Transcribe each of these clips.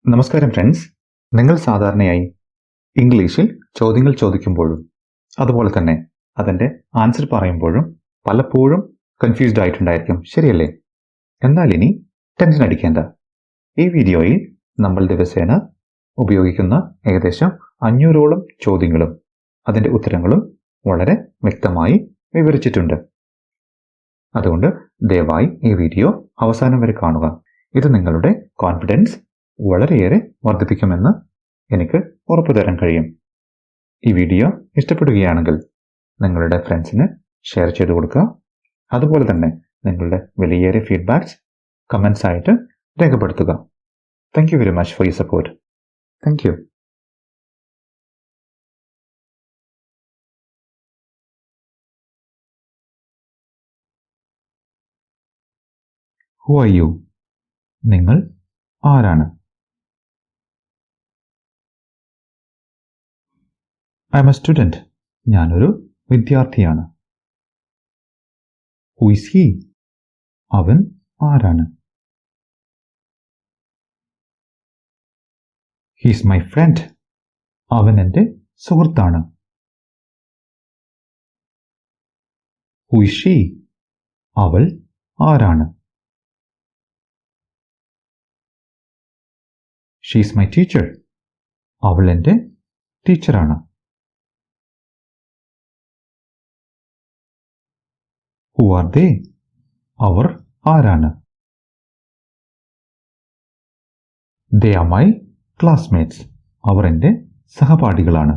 നമസ്കാരം ഫ്രണ്ട്സ്. നിങ്ങൾ സാധാരണയായി ഇംഗ്ലീഷിൽ ചോദ്യങ്ങൾ ചോദിക്കുമ്പോഴും അതുപോലെ തന്നെ അതിൻ്റെ ആൻസർ പറയുമ്പോഴും പലപ്പോഴും കൺഫ്യൂസ്ഡ് ആയിട്ടുണ്ടായിരിക്കും, ശരിയല്ലേ? എന്നാൽ ഇനി ടെൻഷൻ അടിക്കേണ്ട. ഈ വീഡിയോയിൽ നമ്മൾ ദിവസേന ഉപയോഗിക്കുന്ന ഏകദേശം 500ഓളം ചോദ്യങ്ങളും അതിൻ്റെ ഉത്തരങ്ങളും വളരെ വ്യക്തമായി വിവരിച്ചിട്ടുണ്ട്. അതുകൊണ്ട് ദയവായി ഈ വീഡിയോ അവസാനം വരെ കാണുക. ഇത് നിങ്ങളുടെ കോൺഫിഡൻസ് വളരെയേറെ വർദ്ധിപ്പിക്കുമെന്ന് എനിക്ക് ഉറപ്പു തരാൻ കഴിയും. ഈ വീഡിയോ ഇഷ്ടപ്പെടുകയാണെങ്കിൽ നിങ്ങളുടെ ഫ്രണ്ട്സിന് ഷെയർ ചെയ്ത് കൊടുക്കുക. അതുപോലെ തന്നെ നിങ്ങളുടെ വിലയേറിയ ഫീഡ്ബാക്സ് കമൻസ് ആയിട്ട് രേഖപ്പെടുത്തുക. Thank you very much for your support. Thank you. Who are you? നിങ്ങൾ ആരാണ്? I am a student. ഞാനൊരു വിദ്യാർത്ഥിയാണ്. Who is he? അവൻ ആരാണ്? He is my friend. അവൻ എൻ്റെ സുഹൃത്താണ്. Who is she? അവൾ ആരാണ്? She is my teacher. അവൾ എൻ്റെ ടീച്ചറാണ്. Who are they? അവർ ആരാണ്? They are my classmates. അവർ എൻ്റെ സഹപാഠികളാണ്.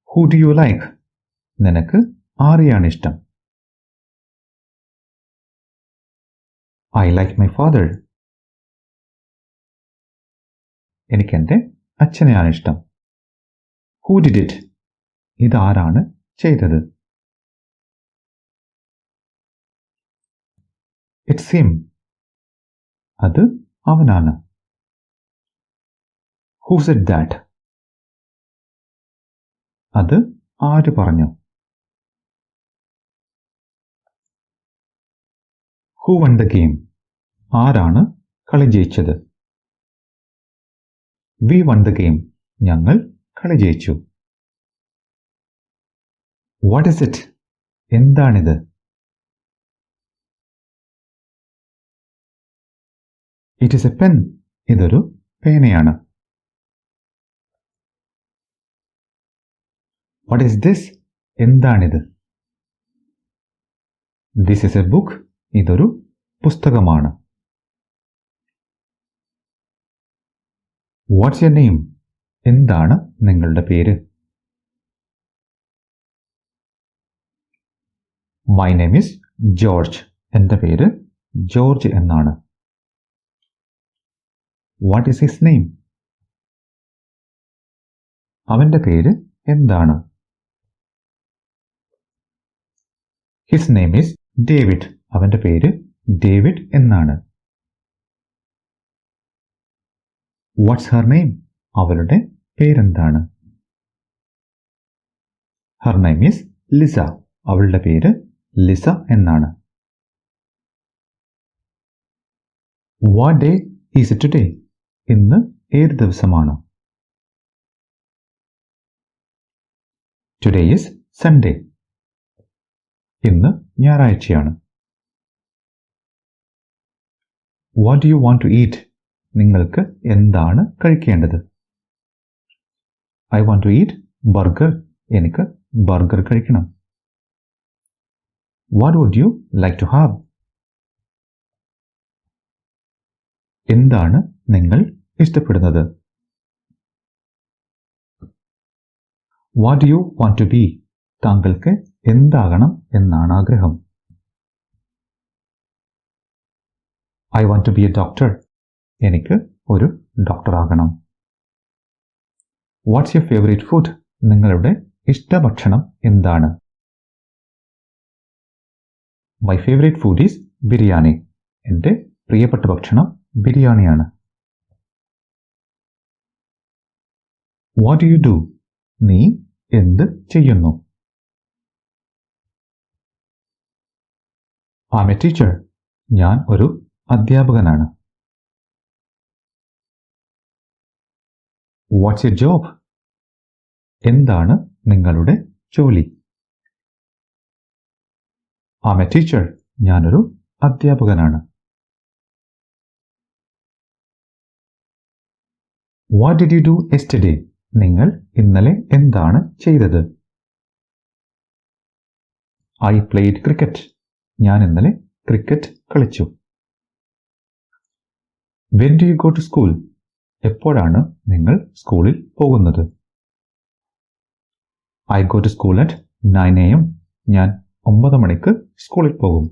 Who do you like? നിനക്ക് ആരെയാണ് ഇഷ്ടം? I like my father. എനിക്ക് എൻ്റെ അച്ഛനെയാണ് ഇഷ്ടം. Who did it? ഇതാരാണ് ചെയ്തത്? It's him. അത് അവനാണ്. Who said that? അത് ആര് പറഞ്ഞു? Who won the game? ആരാണ് കളി ജയിച്ചത്? We won the game. ഞങ്ങൾ കളി ജയിച്ചു. What is it? എന്താണിത്? It is a pen. ഇതൊരു പേനയാണ്. What is this? എന്താണിത്? This is a book. ഇതൊരു പുസ്തകമാണ്. What's your name? എന്താണ് നിങ്ങളുടെ പേര്? My name is George. എൻ്റെ പേര് ജോർജ് എന്നാണ്. What is his name? അവൻ്റെ പേര് എന്താണ്? His name is David. അവൻ്റെ പേര് ഡേവിഡ് എന്നാണ്. What's her name? അവളുടെ പേരെന്താണ്? Her name is Lisa. അവളുടെ പേര് ലിസ എന്നാണ്. What day is it today? ഇന്ന് ഏത് ദിവസമാണ്? Today is Sunday. ഇന്ന് ഞായറാഴ്ചയാണ്. What do you want to eat? നിങ്ങൾക്ക് എന്താണ് കഴിക്കേണ്ടത്? I want to eat burger. എനിക്ക് ബർഗർ കഴിക്കണം. What would you like to have? എന്താണ് നിങ്ങൾ ഇഷ്ടപ്പെടുന്നത്? What do you want to B? താങ്കൾക്ക് എന്താകണം എന്നാണ് ആഗ്രഹം? I want to be a doctor. എനിക്ക് ഒരു ഡോക്ടർ ആകണം. What's your favourite food? നിങ്ങളുടെ ഇഷ്ടഭക്ഷണം എന്താണ്? My favourite food is biryani. എൻ്റെ പ്രിയപ്പെട്ട ഭക്ഷണം ബിരിയാണിയാണ്. What do you do? നീ എന്ത് ചെയ്യുന്നു? I am a teacher. ഞാൻ ഒരു അധ്യാപകനാണ്. What's your job? എന്താണ് നിങ്ങളുടെ ജോലി? I am a teacher. ഞാനൊരു അധ്യാപകനാണ്. What did you do yesterday? നിങ്ങൾ ഇന്നലെ എന്താണ് ചെയ്തത്? I played cricket. ഞാൻ ഇന്നലെ ക്രിക്കറ്റ് കളിച്ചു. When do you go to school? എപ്പോഴാണ് നിങ്ങൾ സ്കൂളിൽ പോകുന്നത്? I go to school at 9 AM. ഞാൻ 9 മണിക്ക് സ്കൂളിൽ പോകും.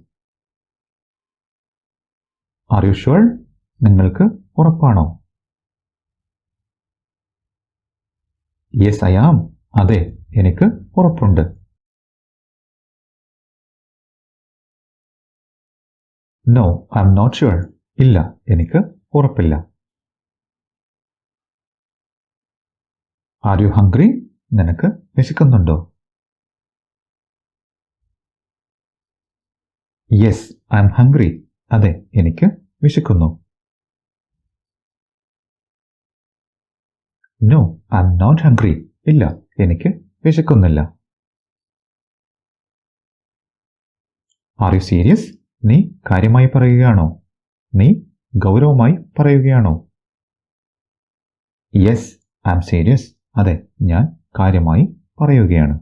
Are you sure? നിങ്ങൾക്ക് ഉറപ്പാണോ? Yes I am. അതെ, എനിക്ക് ഉറപ്പുണ്ട്. No I am not sure. ഇല്ല, എനിക്ക് ഉറപ്പില്ല. Are you hungry? നിനക്ക് വിശക്കുന്നുണ്ടോ? Yes I am hungry. അതെ, എനിക്ക് വിശക്കുന്നു. No I am not hungry. ഇല്ല, എനിക്ക് വിശക്കുന്നില്ല. Are you serious? നീ കാര്യമായി പറയുകയാണോ? നീ ഗൗരവമായി പറയുകയാണോ? Yes I am serious. അതെ, ഞാൻ കാര്യമായി പറയുകയാണ്.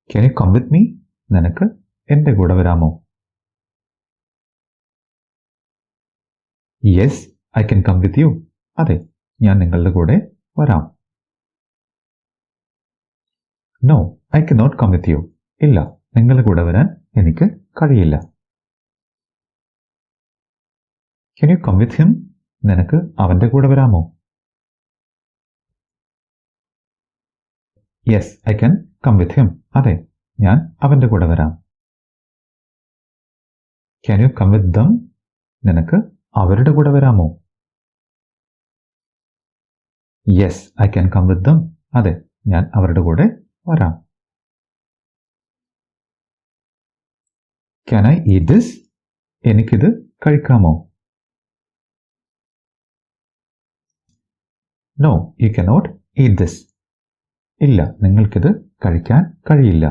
Can you come with me? നിനക്ക് എന്റെ കൂടെ വരാമോ? Yes I can come with you. അതെ, ഞാൻ നിങ്ങളുടെ കൂടെ വരാം. No I can not come with you. ഇല്ല, നിങ്ങളുടെ കൂടെ വരാൻ എനിക്ക് കഴിയില്ല. Can you come with him? നിനക്ക് അവന്റെ കൂടെ വരാമോ? Yes I can come with him. അതെ, ഞാൻ അവന്റെ കൂടെ വരാം. Can you come with dum? നിനക്ക് അവരുടെ കൂടെ വരാമോ? Yes I can come with them. അതെ, ഞാൻ അവരുടെ കൂടെ വരാം. Can I eat this? എനിക്കിത് കഴിക്കാമോ? No you cannot eat this. ഇല്ല, നിങ്ങൾക്കിത് കഴിക്കാൻ കഴിയില്ല.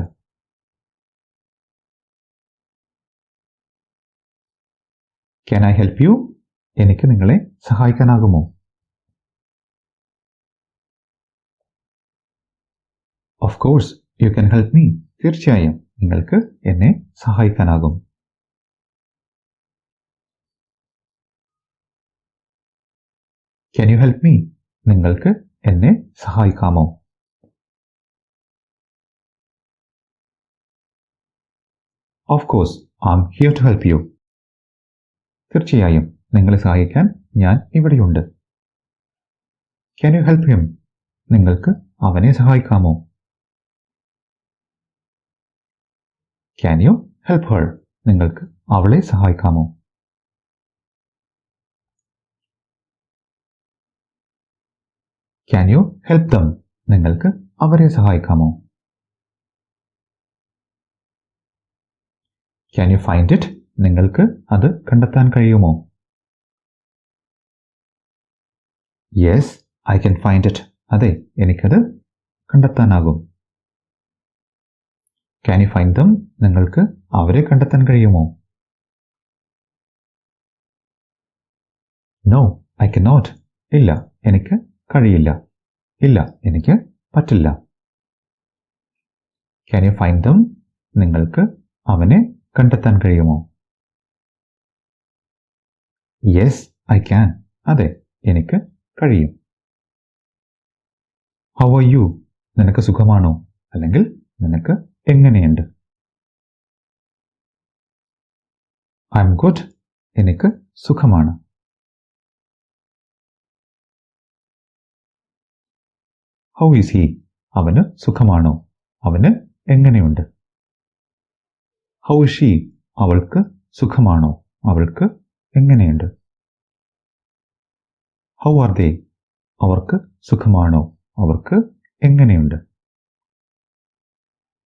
Can I help you? എനിക്ക് നിങ്ങളെ സഹായിക്കാനാകുമോ? Of course you can help me. തീർച്ചയായും നിങ്ങൾക്ക് എന്നെ സഹായിക്കാനാകും. Can you help me? നിങ്ങൾക്ക് എന്നെ സഹായിക്കാമോ? Of course I am here to help you. തീർച്ചയായും നിങ്ങളെ സഹായിക്കാൻ ഞാൻ ഇവിടെയുണ്ട്. Can you help him? നിങ്ങൾക്ക് അവനെ സഹായിക്കാമോ? Can you help her? നിങ്ങൾക്ക് അവളെ സഹായിക്കാമോ? Can you help them? നിങ്ങൾക്ക് അവരെ സഹായിക്കാമോ? Can you find it? നിങ്ങൾക്ക് അത് കണ്ടെത്താൻ കഴിയുമോ? Yes I can find it. അതെ, എനിക്കത് കണ്ടെത്താനാകും. Can you find them? നിങ്ങൾക്ക് അവരെ കണ്ടെത്താൻ കഴിയുമോ? No I can not. ഇല്ല, എനിക്ക് കഴിയില്ല. ഇല്ല, എനിക്ക് പറ്റില്ല. Can you find them? നിങ്ങൾക്ക് അവനെ കണ്ടെത്താൻ കഴിയുമോ? Yes I can. അതെ, എനിക്ക് കഴിയും. How are U? നിനക്ക് സുഖമാണോ? അല്ലെങ്കിൽ നിനക്ക് എങ്ങനെയുണ്ട്? I am good. എനിക്ക് സുഖമാണ്. How is he? അവന് സുഖമാണോ? അവന് എങ്ങനെയുണ്ട്? How is she? അവൾക്ക് സുഖമാണോ? അവൾക്ക് എങ്ങനെയുണ്ട്? How are they? അവർക്ക് സുഖമാണോ? അവർക്ക് എങ്ങനെയുണ്ട്?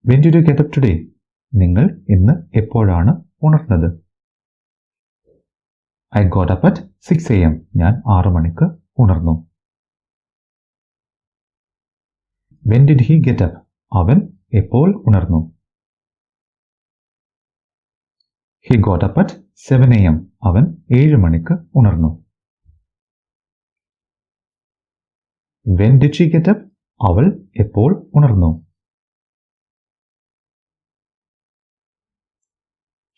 When did you get up today? നിങ്ങൾ ഇന്ന് എപ്പോഴാണ് ഉണർന്നത്? I got up at 6 AM. ഞാൻ 6 മണിക്ക് ഉണർന്നു. When did he get up? അവൻ എപ്പോൾ ഉണർന്നു? He got up at 7 a.m. അവൻ 7 മണിക്ക് ഉണർന്നു. When did she get up? അവൾ എപ്പോൾ ഉണർന്നു?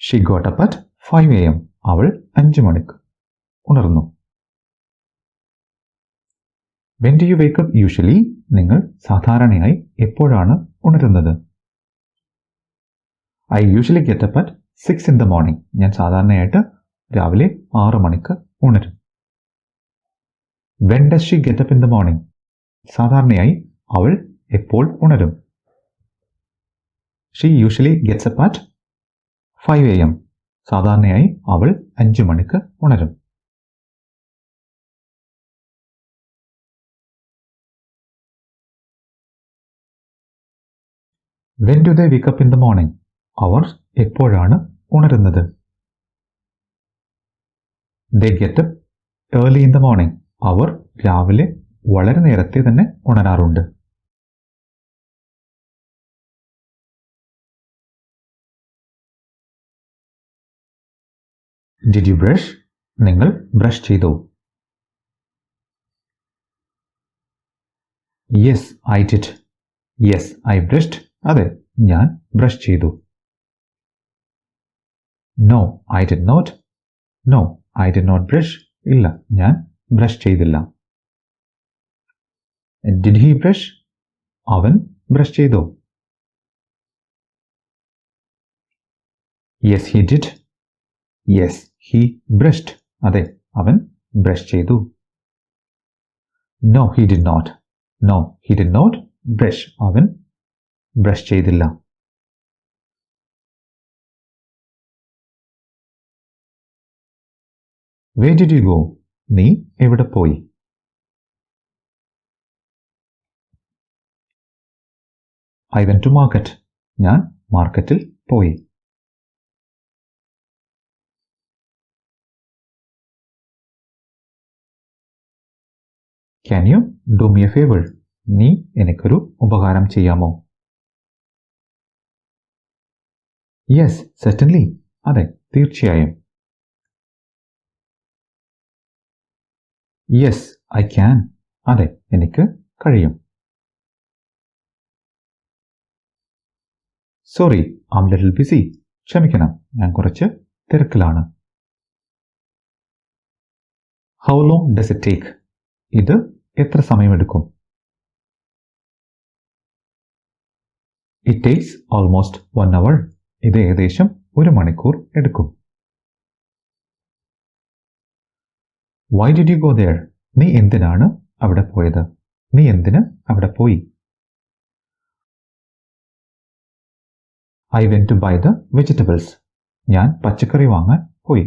She got up at 5 a.m. അവൾ 5 മണിക്ക് ഉണർന്നു. When do you wake up usually? നിങ്ങൾ സാധാരണയായി എപ്പോഴാണ് ഉണരുന്നത്? I usually get up at 6 in the morning. ഞാൻ സാധാരണയായിട്ട് രാവിലെ 6 മണിക്ക് ഉണരും. When does she get up in the morning? സാധാരണയായി അവൾ എപ്പോൾ ഉണരും? She usually gets up at 5 a.m. സാധാരണയായി അവൾ 5 മണിക്ക് ഉണരും. When do they wake up in the morning? അവർ എപ്പോഴാണ് ഉണരുന്നത്? They get up early in the morning. അവർ രാവിലെ വളരെ നേരത്തെ തന്നെ ഉണരാറുണ്ട്. Did you brush? നിങ്ങൾ ബ്രഷ് ചെയ്തോ? Yes, I did. Yes, I brushed. അതെ, ഞാൻ ബ്രഷ് ചെയ്തു. No, I did not. No, I did not brush. ഇല്ല, ഞാൻ ബ്രഷ് ചെയ്തില്ല. Did he brush? അവൻ ബ്രഷ് ചെയ്തോ? Yes, he did. Yes, he brushed. അതെ, അവൻ ബ്രഷ് ചെയ്തു. No, he did not. No, he did not brush. അവൻ ബ്രഷ് ചെയ്തില്ല. Where did you go? നീ എവിടെ പോയി? I went to market. ഞാൻ മാർക്കറ്റിൽ പോയി. Can you do me a favor? നീ എനിക്കൊരു ഉപകാരം ചെയ്യാമോ? Yes, certainly. അതെ, തീർച്ചയായും. Yes, I can. അതെ, എനിക്ക് കഴിയും. Sorry, I'm a little busy. ക്ഷമിക്കണം, ഞാൻ കുറച്ച് തിരക്കിലാണ്. How long does it take? ഇത് എത്ര സമയമെടുക്കും? It takes almost 1 hour. ഇത് ഏകദേശം 1 മണിക്കൂർ എടുക്കും. Why did you go there? നീ എന്തിനാണ് അവിടെ പോയത്? നീ എന്തിന് അവിടെ പോയി? I went to buy the vegetables. ഞാൻ പച്ചക്കറി വാങ്ങാൻ പോയി.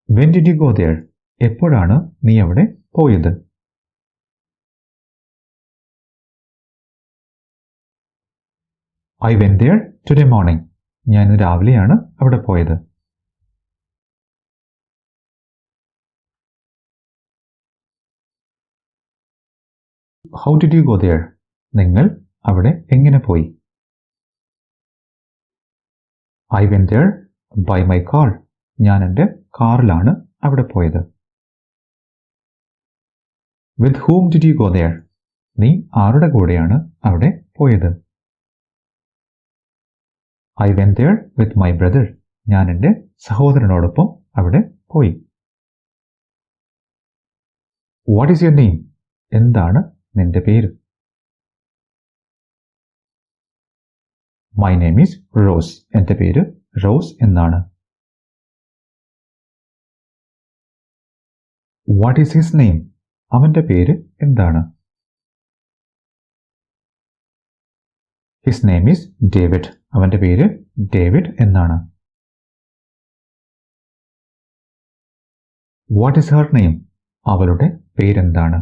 When did you go there? എപ്പോഴാണ് നീ അവിടെ പോയത്? I went there today morning. ഞാൻ രാവിലെയാണ് അവിടെ പോയത്. How did you go there? നിങ്ങൾ അവിടെ എങ്ങനെ പോയി? I went there by my car. ഞാൻ എൻ്റെ കാറിലാണ് അവിടെ പോയത്. With whom did you go there? നീ ആരുടെ കൂടെയാണ് അവിടെ പോയത്? I went there with my brother. ഞാൻ എൻ്റെ സഹോദരനോടൊപ്പം അവിടെ പോയി. What is your name? എന്താണ് നിന്റെ പേര്? My name is Rose. എൻ്റെ പേര് റോസ് എന്നാണ്. What is his name? അവന്റെ പേര് എന്താണ്? His name is David. അവന്റെ പേര് ഡേവിഡ് എന്നാണ്. What is her name? അവളുടെ പേരെന്താണ്?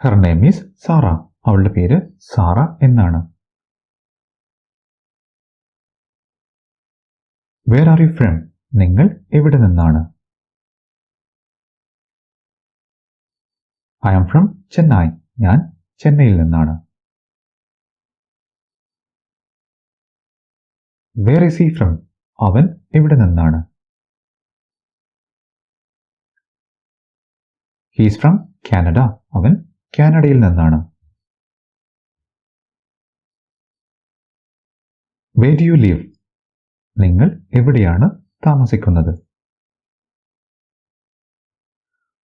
Her name is Sarah. അവളുടെ പേര് സാറ എന്നാണ്. Where are you from? നിങ്ങൾ എവിടെ നിന്നാണ്? I am from Chennai. ഞാൻ ചെന്നൈയിൽ നിന്നാണ്. Where is he from? അവൻ എവിടെ നിന്നാണ്? He's from Canada. അവൻ കാനഡയിൽ നിന്നാണ്. Where do you live? നിങ്ങൾ എവിടെയാണ് താമസിക്കുന്നത്?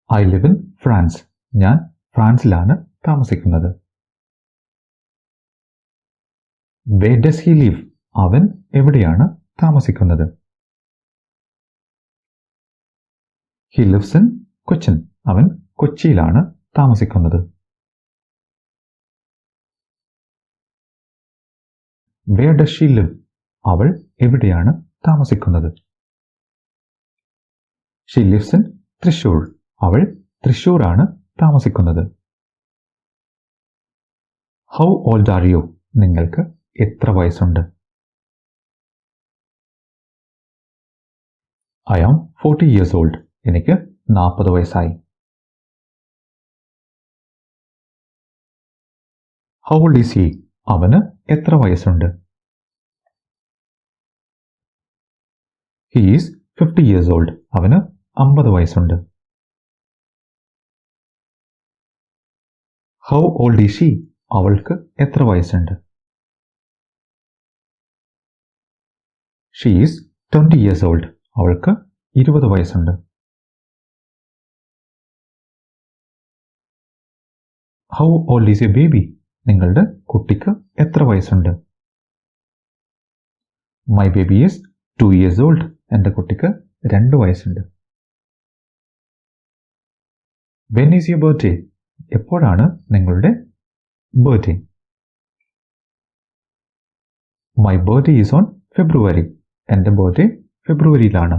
I live in France. ഞാൻ ഫ്രാൻസിലാണ് താമസിക്കുന്നത്. Where does he live? അവൻ എവിടെയാണ് താമസിക്കുന്നത്? He lives in Cochin. അവൻ കൊച്ചിയിലാണ് താമസിക്കുന്നത്. Where does she live? അവൾ എവിടെയാണ് താമസിക്കുന്നത്? She lives in Thrissur. അവൾ തൃശൂരാണ് താമസിക്കുന്നത്. How old are you? നിങ്ങൾക്ക് എത്ര വയസ്സുണ്ട്? I am 40 years old. എനിക്ക് 40 വയസ്സായി. How old is he? അവന് എത്ര വയസ്സുണ്ട്? He is 50 years old. അവന് 50 വയസ്സുണ്ട്. How old is she? അവൾക്ക് എത്ര വയസ്സുണ്ട്? She is 20 years old. അവൾക്ക് 20 വയസ്സുണ്ട്. How old is a baby? നിങ്ങളുടെ കുട്ടിക്ക് എത്ര വയസ്സുണ്ട്? My baby is 2 years old. എൻ്റെ കുട്ടിക്ക് 2 വയസ്സുണ്ട്. When is your birthday? എപ്പോഴാണ് നിങ്ങളുടെ birthday? My birthday is on February. എൻ്റെ ബർത്ത്ഡേ ഫെബ്രുവരിയിലാണ്.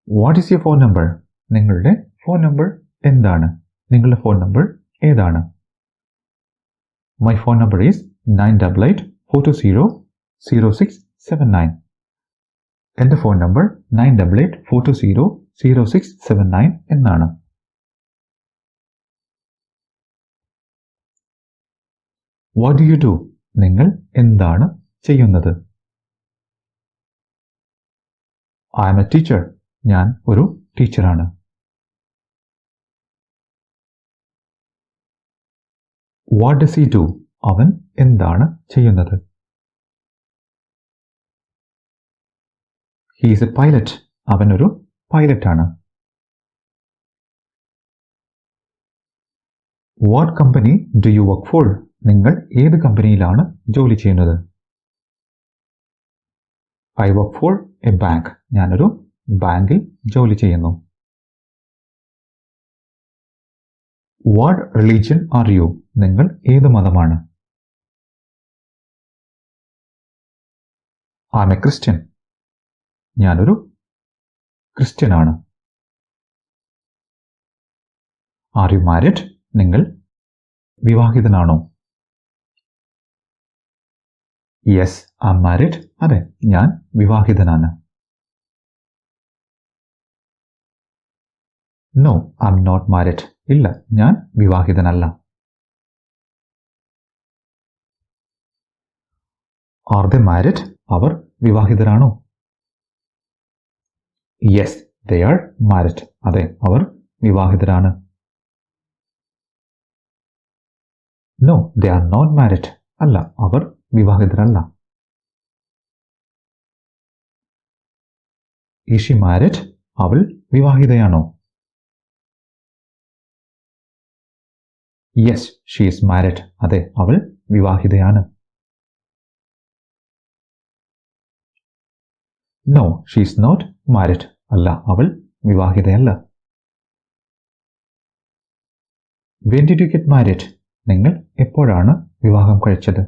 What is your phone number? നിങ്ങളുടെ ഫോൺ നമ്പർ എന്താണ്? നിങ്ങളുടെ ഫോൺ നമ്പർ ഏതാണ്? My phone number is 9884200679. എൻ്റെ ഫോൺ നമ്പർ 9884200679 എന്നാണ്. What do you do? നിങ്ങൾ എന്താണ് ചെയ്യുന്നത്? I am a teacher. ഞാൻ ഒരു ടീച്ചറാണ്. What does he do? അവൻ എന്താണ് ചെയ്യുന്നത്? He is a pilot. അവൻ ഒരു പൈലറ്റാണ്. What company do you work for? നിങ്ങൾ ഏത് കമ്പനിയിലാണ് ജോലി ചെയ്യുന്നത്? I work for a bank. ഞാനൊരു ബാങ്കിൽ ജോലി ചെയ്യുന്നു. What religion are you? നിങ്ങൾ ഏത് മതമാണ്? I am a Christian. ഞാനൊരു ക്രിസ്ത്യനാണ്. Are you married? നിങ്ങൾ വിവാഹിതനാണോ? Yes, I am married. അതെ, ഞാൻ വിവാഹിതനാണ്. No, I am not married. ഇല്ല, ഞാൻ വിവാഹിതനല്ല. Are they married? അവർ വിവാഹിതരാണോ? Yes, they are married. അതെ, അവർ വിവാഹിതരാണ്. No, they are not married. അല്ല, അവർ വിവാഹിതരല്ല. Is she married? അവൾ വിവാഹിതയാണോ? Yes, she is married. അതെ, അവൾ വിവാഹിതയാണ്. No, she is not married. അല്ല, അവൾ വിവാഹിതയല്ല. When did you get married? നിങ്ങൾ എപ്പോഴാണ് വിവാഹം കഴിച്ചത്?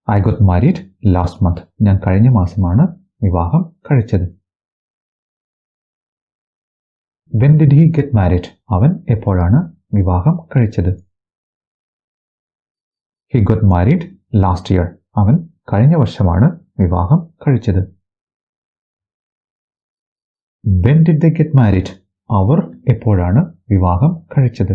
I got married last month. ഞാൻ കഴിഞ്ഞ മാസമാണ് വിവാഹം കഴിച്ചത്. When did he get married? അവൻ എപ്പോഴാണ് വിവാഹം കഴിച്ചത്? He got married last year. അവൻ കഴിഞ്ഞ വർഷമാണ് വിവാഹം കഴിച്ചത്. When did they get married? അവർ എപ്പോഴാണ് വിവാഹം കഴിച്ചത്?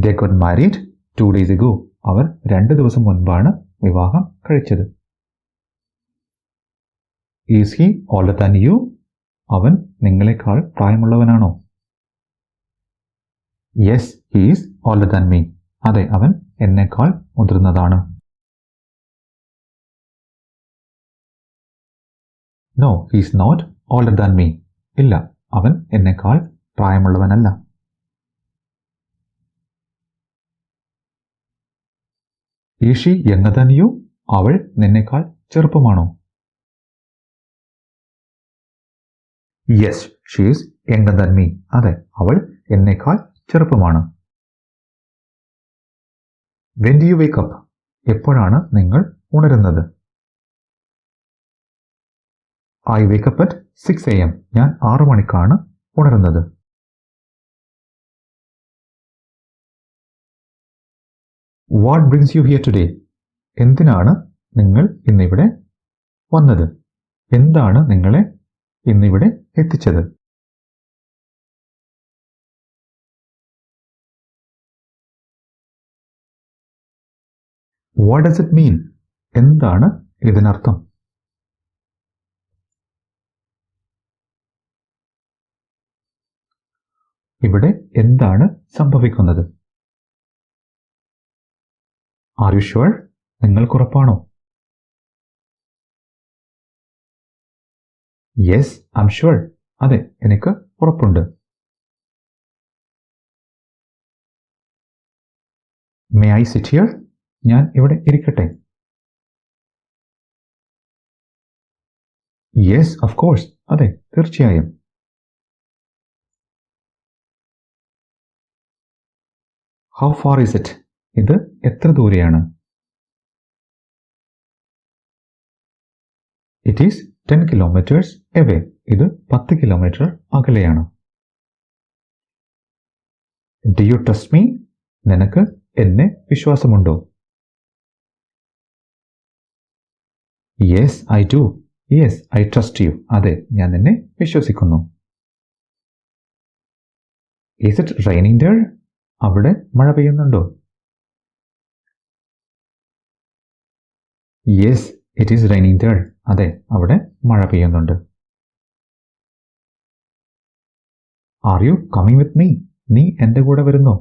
They got married 2 days ago. അവർ 2 ദിവസം മുൻപാണ് വിവാഹം കഴിച്ചത്. Is he older than you? അവൻ നിങ്ങളെക്കാൾ പ്രായമുള്ളവനാണോ? Yes, he is older than me. അതെ, അവൻ എന്നെക്കാൾ മുതിർന്നതാണ്. No, he is not older than me. ഇല്ല, അവൻ എന്നെക്കാൾ പ്രായമുള്ളവനല്ല. Is she younger than you? അവൾ നിന്നെക്കാൾ ചെറുപ്പമാണോ? Yes, she is younger than me. അതെ, അവൾ എന്നെക്കാൾ ചെറുപ്പമാണ്. When do you wake up? എപ്പോഴാണ് നിങ്ങൾ ഉണരുന്നത്? I wake up at 6 a.m. ഞാൻ 6 മണിക്കാണ് ഉണരുന്നത്. What brings you here today? എന്തിനാണ് നിങ്ങൾ ഇന്നിവിടെ വന്നത്? എന്താണ് നിങ്ങളെ ഇന്നിവിടെ എത്തിച്ചത്? What does it mean? എന്താണ് ഇതിനർത്ഥം? ഇവിടെ എന്താണ് സംഭവിക്കുന്നത്? Are you sure? നിങ്ങൾക്ക് ഉറപ്പാണോ? Yes, I'm sure. അതെ, എനിക്ക് ഉറപ്പുണ്ട്. May I sit here? ഞാൻ ഇവിടെ ഇരിക്കട്ടെ? Yes, of course. അതെ, തീർച്ചയായും. How far is it? ഇത് എത്ര ദൂരെയാണ്? It is 10 kilometers away. ഇത് 10 കിലോമീറ്റർ അകലെയാണ്. Do you trust me? നിനക്ക് എന്നെ വിശ്വാസമുണ്ടോ? Yes, I do. Yes, I trust you. അതെ, ഞാൻ നിന്നെ വിശ്വസിക്കുന്നു. Is it raining there? അവിടെ മഴ പെയ്യുന്നുണ്ടോ? Yes, it is raining there. അതെ, അവിടെ മഴ പെയ്യുന്നുണ്ട്. Are you coming with me? നീ എൻ്റെ കൂടെ വരുന്നോ?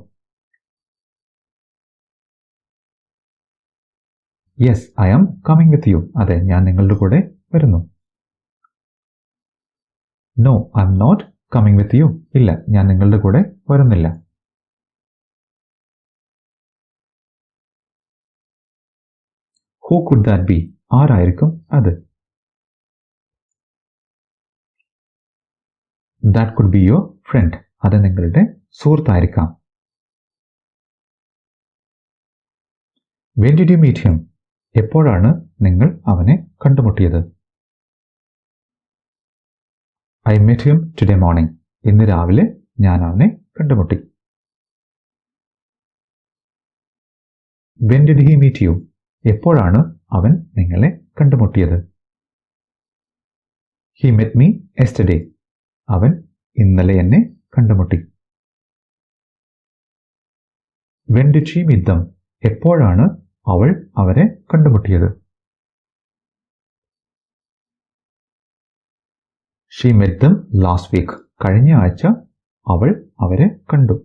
Yes, I am coming with you. അതെ, ഞാൻ നിങ്ങളുടെ കൂടെ വരുന്നു. No, I'm not coming with you. ഇല്ല, ഞാൻ നിങ്ങളുടെ കൂടെ വരുന്നില്ല. Who could that be? ആരായിരിക്കും അത്? That could be your friend. അത് നിങ്ങളുടെ സുഹൃത്തായിരിക്കാം. When did you meet him? എപ്പോഴാണ് നിങ്ങൾ അവനെ കണ്ടുമുട്ടിയത്? I met him today morning. ഇന്ന് രാവിലെ ഞാൻ അവനെ കണ്ടുമുട്ടി. When did he meet you? എപ്പോഴാണ് അവൻ നിങ്ങളെ കണ്ടുമുട്ടിയത്? He met me yesterday. അവൻ ഇന്നലെ എന്നെ കണ്ടുമുട്ടി. When did she meet them? എപ്പോഴാണ് അവൾ അവരെ കണ്ടുമുട്ടിയത്? She met them last week. കഴിഞ്ഞ ആഴ്ച അവൾ അവരെ കണ്ടു.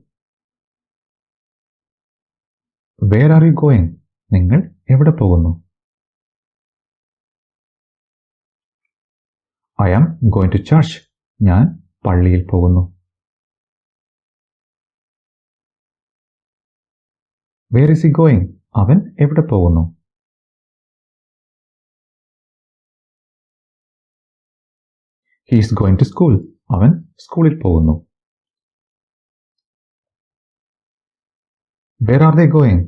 Where are you going? നിങ്ങൾ എവിടെ പോകുന്നു? I am going to church. ഞാൻ പള്ളിയിൽ പോകുന്നു. Where is he going? അവൻ എവിടെ പോകുന്നു? He is going to school. അവൻ സ്കൂളിൽ പോകുന്നു. Where are they going?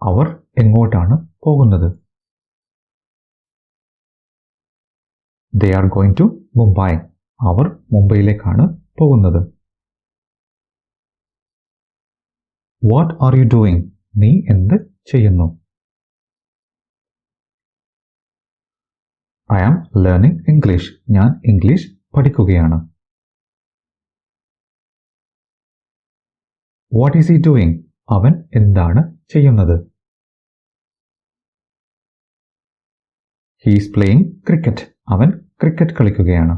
അവർ എങ്ങോട്ടാണ് പോകുന്നത്? They are going to Mumbai. അവർ മുംബൈയിലേക്കാണ് പോകുന്നത്. What are you doing? നീ എന്ത് ചെയ്യുന്നു? I am learning English. ഞാൻ ഇംഗ്ലീഷ് പഠിക്കുകയാണ്. What is he doing? അവൻ എന്താണ് ചെയ്യുന്നത്? He is playing cricket. അവൻ ക്രിക്കറ്റ് കളിക്കുകയാണ്.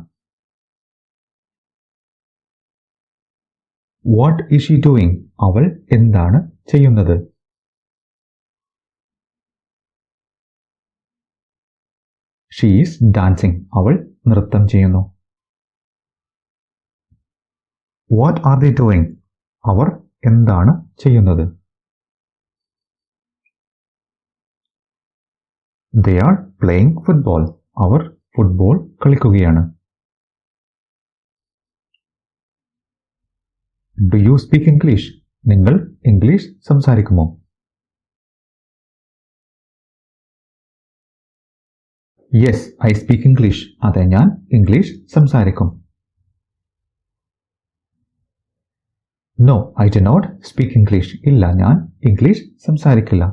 What is she doing? അവൾ എന്താണ് ചെയ്യുന്നത്? She is dancing. അവൾ നൃത്തം ചെയ്യുന്നു. What are they doing? അവർ എന്താണ് ചെയ്യുന്നത്? They are playing football. അവർ ഫുട്ബോൾ കളിക്കുകയാണ്. Do you speak English? നിങ്ങൾ ഇംഗ്ലീഷ് സംസാരിക്കുമോ? Yes, I speak English. അതെ, ഞാൻ ഇംഗ്ലീഷ് സംസാരിക്കും. No, I do not speak English. ഇല്ല, ഞാൻ ഇംഗ്ലീഷ് സംസാരിക്കില്ല.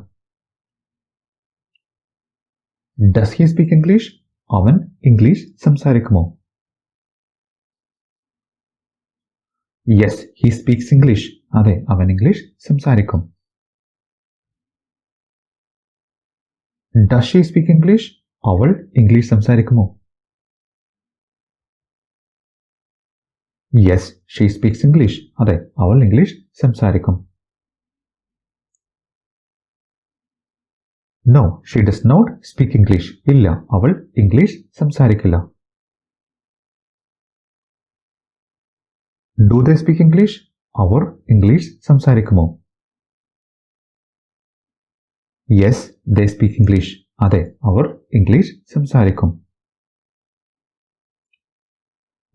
Does he speak English? അവൻ ഇംഗ്ലീഷ് സംസാരിക്കുമോ? Yes, he speaks English. അതെ, അവൻ ഇംഗ്ലീഷ് സംസാരിക്കും. Does she speak English? അവൾ ഇംഗ്ലീഷ് സംസാരിക്കുമോ? Yes, she speaks English. അതെ, അവൾ ഇംഗ്ലീഷ് സംസാരിക്കും. No, she does not speak English. ഇല്ല, അവൾ ഇംഗ്ലീഷ് സംസാരിക്കില്ല. Do they speak English? അവർ ഇംഗ്ലീഷ് സംസാരിക്കുമോ? Yes, they speak English. അതെ, അവർ ഇംഗ്ലീഷ് സംസാരിക്കും.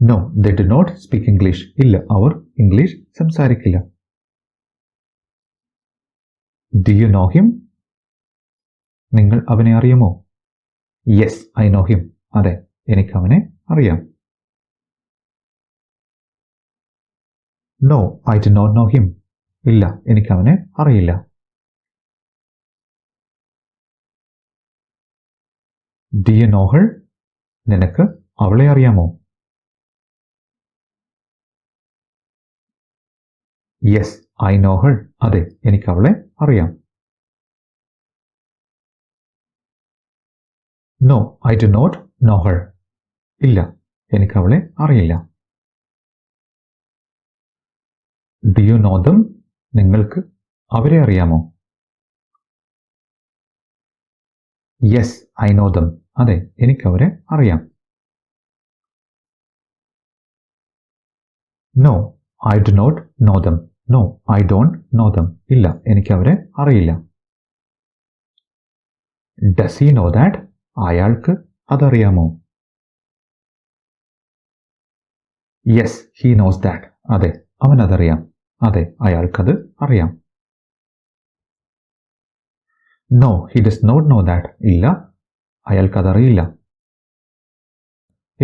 No, they do not speak English. ഇല്ല, അവർ ഇംഗ്ലീഷ് സംസാരിക്കില്ല. Do you know him? നിങ്ങൾ അവനെ അറിയുമോ? Yes, I know him. അതെ, എനിക്ക് അവനെ അറിയാം. No, I do not know him. ഇല്ല, എനിക്ക് അവനെ അറിയില്ല. Do you know her? നിനക്ക് അവളെ അറിയാമോ? Yes, I know her. അതെ, എനിക്ക് അവളെ അറിയാം. No, I do not know her. ഇല്ല, എനിക്ക് അവളെ അറിയില്ല. Do you know them? നിങ്ങൾക്ക് അവരെ അറിയാമോ? Yes, I know them. അതെ, എനിക്ക് അവരെ അറിയാം. No, I do not know them. No, I don't know them. ഇല്ല, എനിക്ക് അവരെ അറിയില്ല. Does he know that? അയാൾക്ക് അതറിയാമോ? Yes, he knows that. അതെ, അവൻ അതറിയാം. അതെ, അയാൾക്കത് അറിയാം. No, he does not know that. ഇല്ല, അയാൾക്കതറിയില്ല.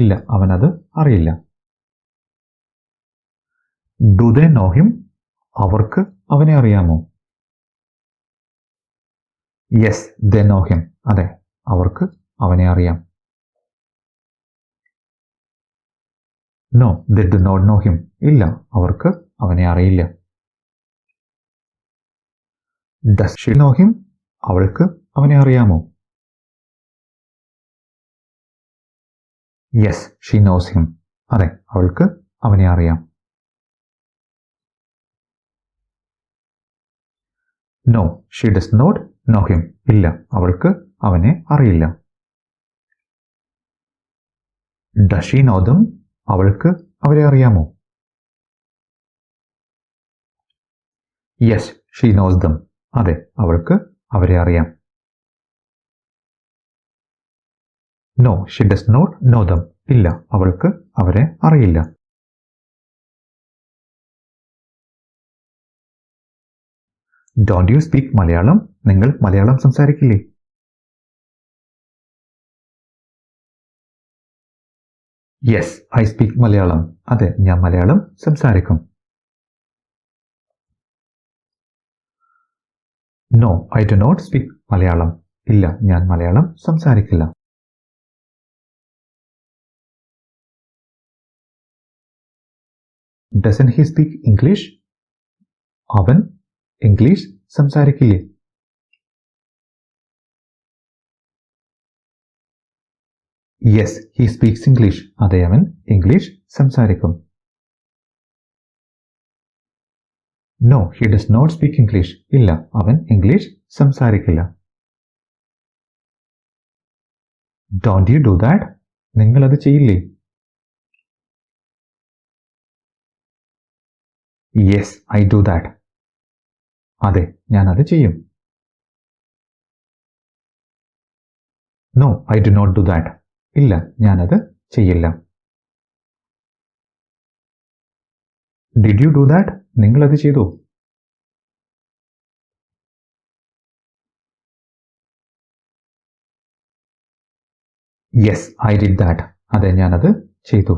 ഇല്ല, അവനത് അറിയില്ല. Do they know him? അവർക്ക് അവനെ അറിയാമോ? Yes, they know him. അതെ, അവർക്ക് അവനെ അറിയാം. No, they do not know him. ഇല്ല, അവർക്ക് അവനെ അറിയില്ല. Does she know him? അവൾക്ക് അവനെ അറിയാമോ? Yes, she knows him. അതെ, അവൾക്ക് അവനെ അറിയാം. No, she does not know him. ഇല്ല, അവൾക്ക് അവനെ അറിയില്ല. Does she know them? അവൾക്ക് അവരെ അറിയാമോ? Yes, she knows them. അതെ, അവൾക്ക് അവരെ അറിയാം. No, she does not know them. ഇല്ല, അവൾക്ക് അവരെ അറിയില്ല. Don't you speak Malayalam? നിങ്ങൾ Malayalam സംസാരിക്കില്ലേ? Yes, I speak Malayalam. അതെ, ഞാൻ മലയാളം സംസാരിക്കും. No, I do not speak Malayalam. ഇല്ല, ഞാൻ മലയാളം സംസാരിക്കില്ല. Doesn't he speak English? അവൻ English സംസാരിക്കില്ലേ? Yes, he speaks English. അതെ, അവൻ ഇംഗ്ലീഷ് സംസാരിക്കും. No, he does not speak English. ഇല്ല, അവൻ ഇംഗ്ലീഷ് സംസാരിക്കില്ല. Don't you do that? നിങ്ങൾ അത് ചെയ്യില്ലേ? Yes, I do that. അതെ, ഞാൻ അത് ചെയ്യും. No, I do not do that. ഇല്ല, ഞാൻ അത് ചെയ്യില്ല. Did you do that? നിങ്ങൾ അത് ചെയ്തു. Yes, I did that. അതെ, ഞാൻ അത് ചെയ്തു.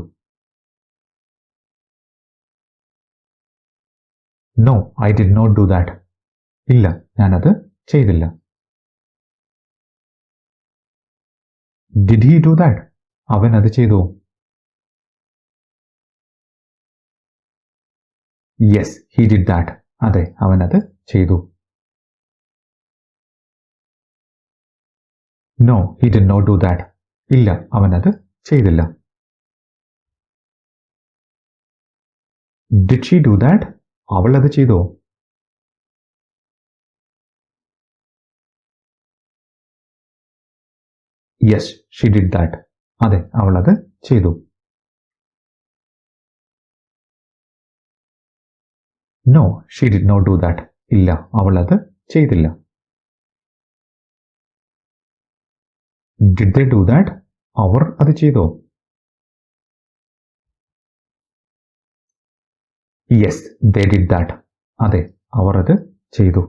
No, I did not do that. ഇല്ല, ഞാൻ അത് ചെയ്തില്ല. Did he do that? അവൻ അത് ചെയ്തു. Yes, he did that. അതെ, അവൻ അത് ചെയ്തു. No, he did not do that. ഇല്ല, അവൻ അത് ചെയ്തില്ല. Did she do that? അവൾ അത് ചെയ്തോ? Yes, she did that. അതെ, അവൾ അത് ചെയ്തു. No, she did not do that. ഇല്ല, അവൾ അത് ചെയ്തില്ല. Did they do that? അവർ അത് ചെയ്തോ? Yes, they did that. അതെ, അവർ അത് ചെയ്തു.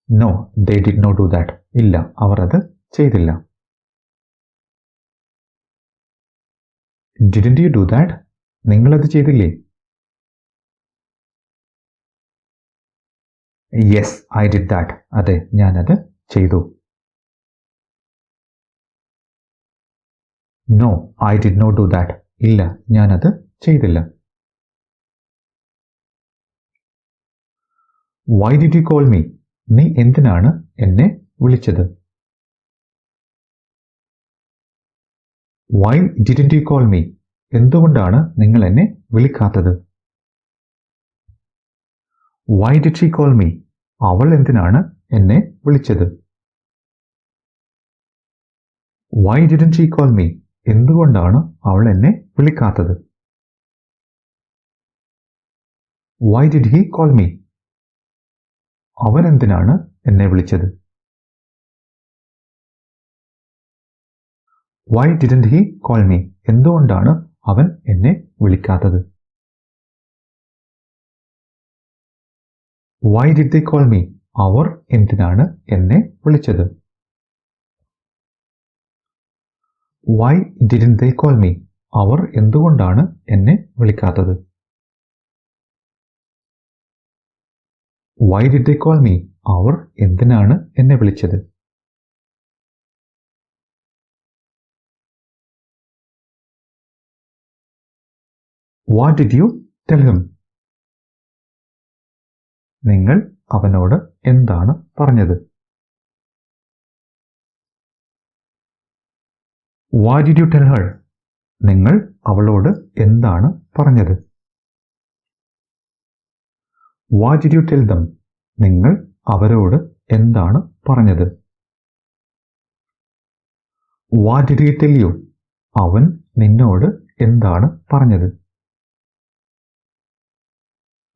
No, they did not do that. ഇല്ല, അവർ അത് ചെയ്തില്ല. Didn't you do that? നിങ്ങൾ അത് ചെയ്തില്ലേ? Yes, I did that. അതെ, ഞാൻ അത് ചെയ്തു. No, I did not do that. ഇല്ല, ഞാൻ അത് ചെയ്തില്ല. Why did you call me? നീ എന്തിനാണ് എന്നെ വിളിച്ചത്? Why didn't you call me? എന്തുകൊണ്ടാണ് നിങ്ങൾ എന്നെ വിളിക്കാത്തത്? Why did she call me? അവൾ എന്തിനാണ് എന്നെ വിളിച്ചത്? Why didn't she call me? എന്തുകൊണ്ടാണ് അവൾ എന്നെ വിളിക്കാത്തത്? Why did he call me? അവൻ എന്തിനാണ് എന്നെ വിളിച്ചത്? Why didn't he call me? എന്തുകൊണ്ടാണ് അവൻ എന്നെ വിളിക്കാത്തത്? Why did they call me? അവർ എന്തിനാണ് എന്നെ വിളിച്ചത്? Why didn't they call me? അവർ എന്തുകൊണ്ടാണ് എന്നെ വിളിക്കാത്തത്? Why did they call me? അവർ എന്തിനാണ് എന്നെ വിളിച്ചത്? What did you tell him? നിങ്ങൾ അവനോട് എന്താണ് പറഞ്ഞത്? What did you tell her? നിങ്ങൾ അവളോട് എന്താണ് പറഞ്ഞത്? What did you tell them? നിങ്ങൾ അവരോട് എന്താണ് പറഞ്ഞത്? What did he tell you? അവൻ നിന്നോട് എന്താണ് പറഞ്ഞത്?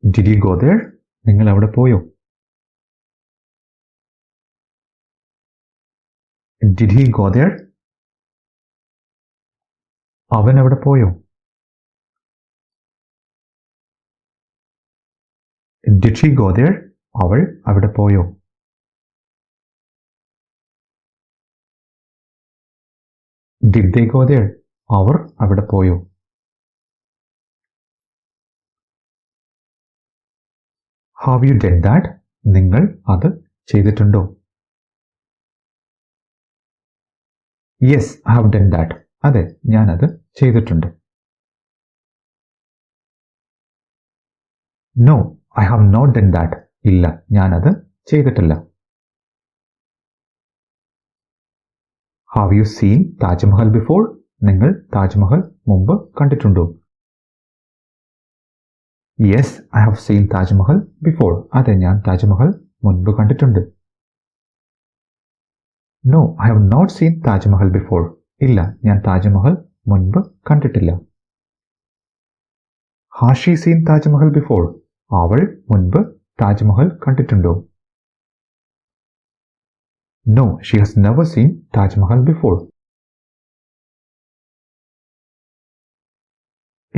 Did you go there? നിങ്ങൾ അവിടെ പോയോ? Did he go there? അവൻ അവിടെ പോയോ? Did she go there? അവൾ അവിടെ പോയോ? Did they go there? അവർ അവിടെ പോയോ? Have you done that? നിങ്ങൾ അത് ചെയ്തിട്ടുണ്ടോ? Yes, I have done that. അതെ, ഞാൻ അത് ചെയ്തിട്ടുണ്ട്. No I have not done that. ഇല്ല, ഞാനത് ചെയ്തിട്ടില്ല. Have you seen Taj Mahal before? നിങ്ങൾ താജ്മഹൽ മുമ്പ് കണ്ടിട്ടുണ്ടോ? Yes I have seen Taj Mahal before. അതെ, ഞാൻ താജ്മഹൽ മുൻപ് കണ്ടിട്ടുണ്ട്. No I have not seen Taj Mahal before. ഇല്ല, ഞാൻ താജ്മഹൽ മുൻപ് കണ്ടിട്ടില്ല. Has she scene Taj Mahal before? അവൾ മുൻപ് താജ്മഹൽ കണ്ടിട്ടുണ്ടോ? No she has never seen Taj Mahal before.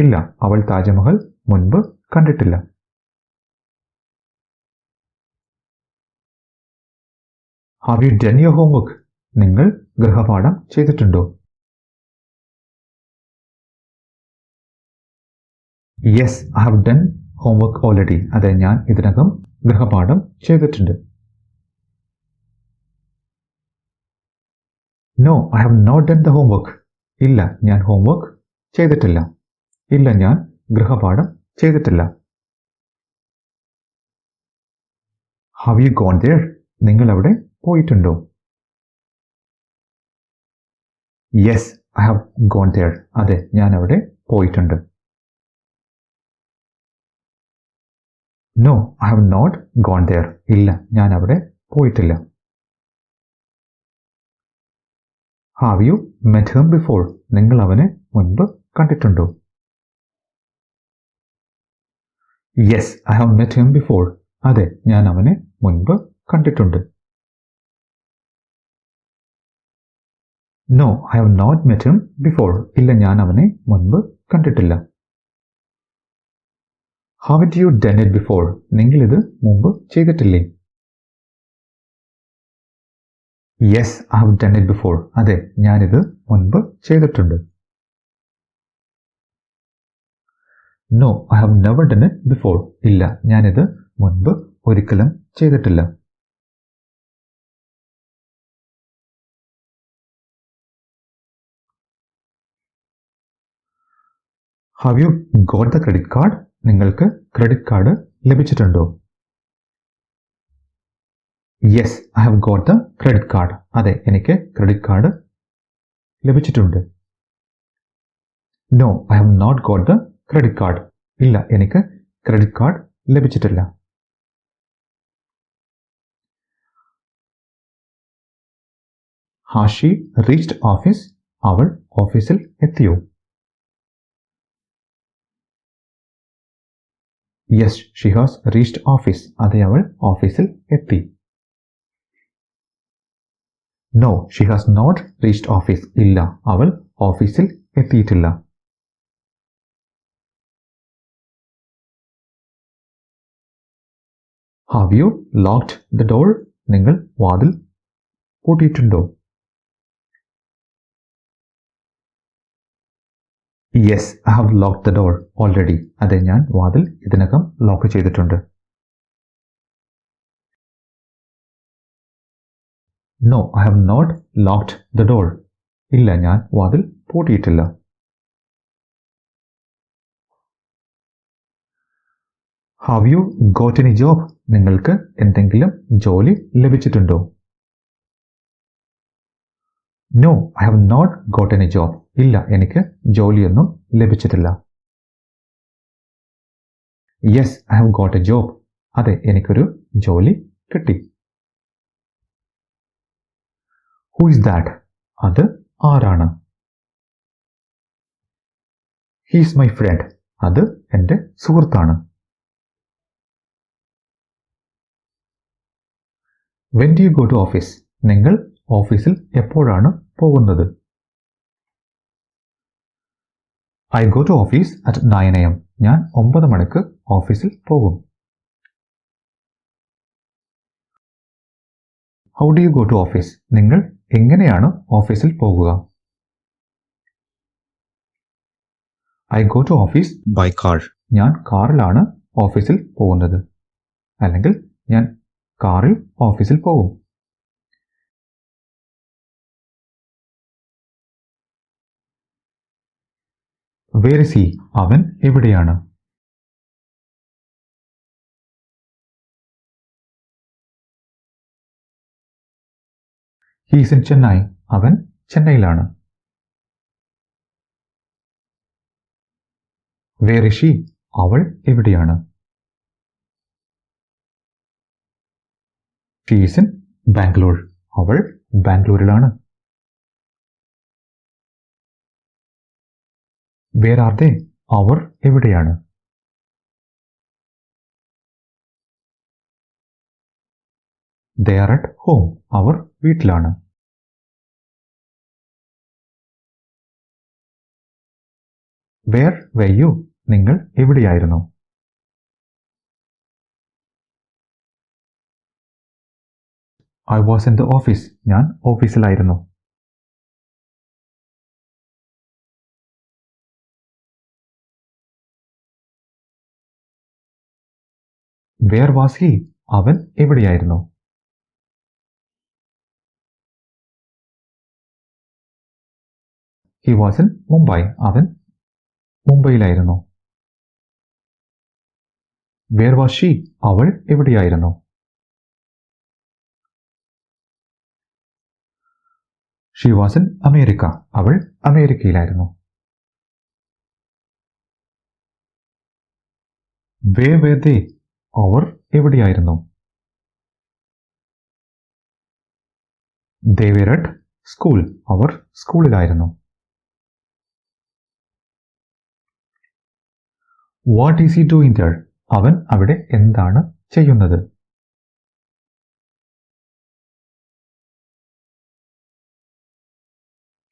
ഇല്ല, അവൾ താജ്മഹൽ മുൻപ് കണ്ടിട്ടില്ല. Have you done your homework? നിങ്ങൾ ഗൃഹപാഠം ചെയ്തിട്ടുണ്ടോ? Yes I have done homework already. അതെ, ഞാൻ ഇതിനകം ഗൃഹപാഠം ചെയ്തിട്ടുണ്ട്. No I have not done the homework. ഇല്ല, ഞാൻ ഹോംവർക്ക് ചെയ്തിട്ടില്ല. ഇല്ല, ഞാൻ ഗൃഹപാഠം ചെയ്തിട്ടില്ല. Have you gone there? നിങ്ങൾ അവിടെ പോയിട്ടുണ്ടോ? Yes I have gone there. അതെ, ഞാൻ അവിടെ പോയിട്ടുണ്ട്. No I have not gone there. ഇല്ല, ഞാൻ അവിടെ പോയിട്ടില്ല. Have you met him before? നിങ്ങൾ അവനെ മുൻപ് കണ്ടിട്ടുണ്ടോ? Yes I have met him before. അതെ, ഞാൻ അവനെ മുൻപ് കണ്ടിട്ടുണ്ട്. No I have not met him before. ഇല്ല, ഞാൻ അവനെ മുൻപ് കണ്ടിട്ടില്ല. Haven't you done it before? നിങ്ങളിത് മുമ്പ് ചെയ്തിട്ടില്ലേ? Yes I have done it before. അതെ, ഞാനിത് മുൻപ് ചെയ്തിട്ടുണ്ട്. No I have never done it before. ഇല്ല, ഞാനിത് മുൻപ് ഒരിക്കലും ചെയ്തിട്ടില്ല. Have you got the credit card? നിങ്ങൾക്ക് ക്രെഡിറ്റ് കാർഡ് ലഭിച്ചിട്ടുണ്ടോ? Yes I have got the credit card. അതെ, എനിക്ക് ക്രെഡിറ്റ് കാർഡ് ലഭിച്ചിട്ടുണ്ട്. No I have not got the credit card. ഇല്ല, എനിക്ക് ക്രെഡിറ്റ് കാർഡ് ലഭിച്ചിട്ടില്ല. Has she reached office? അവൾ ഓഫീസിൽ എത്തിയോ? Yes she has reached office. അതെ, അവൾ ഓഫീസിൽ എത്തി. No she has not reached office. ഇല്ല, അവൾ ഓഫീസിൽ എത്തിയിട്ടില്ല. Have you locked the door? നിങ്ങൾ വാതിൽ പൂട്ടിയിട്ടുണ്ടോ? Yes I have locked the door already. അതെ, ഞാൻ വാതിൽ ഇതിനകം ലോക്ക് ചെയ്തിട്ടുണ്ട്. No I have not locked the door. ഇല്ല, ഞാൻ വാതിൽ പൂട്ടിയിട്ടില്ല. Have you got any job? നിങ്ങൾക്ക് എന്തെങ്കിലും ജോലി ലഭിച്ചിട്ടുണ്ടോ? No I have not got any job. ഇല്ല, എനിക്ക് ജോലിയൊന്നും ലഭിച്ചിട്ടില്ല. Yes I have got a job. അതെ, എനിക്കൊരു ജോലി കിട്ടി. Who is that? അത് ആരാണ്? He's my friend. അത് എൻ്റെ സുഹൃത്താണ്. When do you go to office? നിങ്ങൾ ഓഫീസിൽ എപ്പോഴാണ് പോകുന്നത്? I go to office at 9 AM. ഞാൻ 9 മണിക്ക് ഓഫീസിൽ പോകും. How do you go to office? നിങ്ങൾ എങ്ങനെയാണ് ഓഫീസിൽ പോകുക? I go to office by car. ഞാൻ കാറിലാണ് ഓഫീസിൽ പോകുന്നത്. അല്ലെങ്കിൽ ഞാൻ കാറിൽ ഓഫീസിൽ പോകും. Where is he? അവൻ എവിടെയാണ്? He's in Chennai. അവൻ ചെന്നൈയിലാണ്. Where is she? അവൾ എവിടെയാണ്? She is in Bangalore. അവൾ ബാംഗ്ലൂരിലാണ്. Where are they? അവർ എവിടെയാണ്? They are at home. അവർ വീട്ടിലാണ്. Where were you? നിങ്ങൾ എവിടെയായിരുന്നു? I was in the office. ഞാൻ ഓഫീസിലായിരുന്നു. Where was he? അവൻ എവിടെയായിരുന്നു? He was in Mumbai. അവൻ മുംബൈയിലായിരുന്നു. Where was she? അവൾ എവിടെയായിരുന്നു? She was in America. അവൾ അമേരിക്കയിലായിരുന്നു. Where were they? അവർ എവിടെയായിരുന്നു? They were at school. അവർ സ്കൂളിലായിരുന്നു. What is he doing there? അവൻ അവിടെ എന്താണ് ചെയ്യുന്നത്?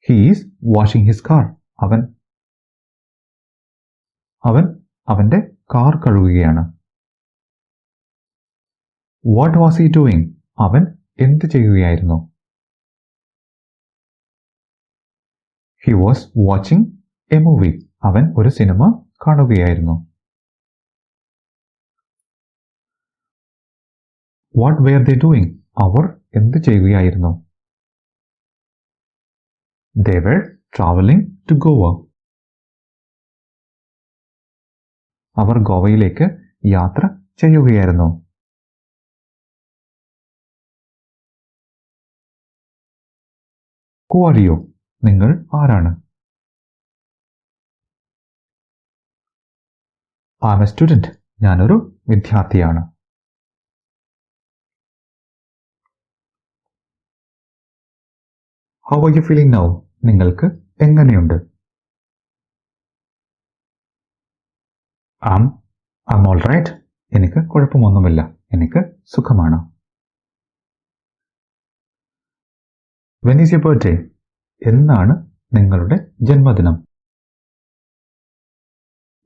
He is washing his car. അവൻ അവന്റെ കാർ കഴുകുകയാണ്. What was he doing? അവൻ എന്ത് ചെയ്യുകയായിരുന്നു? He was watching a movie. അവൻ ഒരു സിനിമ കാണുകയായിരുന്നു. What were they doing? അവർ എന്ത് ചെയ്യുകയായിരുന്നു? They were travelling to Goa. അവർ ഗോവയിലേക്ക് യാത്ര ചെയ്യുകയായിരുന്നു. Who are you? നിങ്ങൾ ആരാണ്? I am a student. ഞാനൊരു വിദ്യാർത്ഥിയാണ്. How are you feeling now? നിങ്ങൾക്ക് എങ്ങനെയുണ്ട്? I am all right. എനിക്ക് കുഴപ്പമൊന്നുമില്ല. എനിക്ക് സുഖമാണ്. When is your birthday? എന്നാണ് നിങ്ങളുടെ ജന്മദിനം?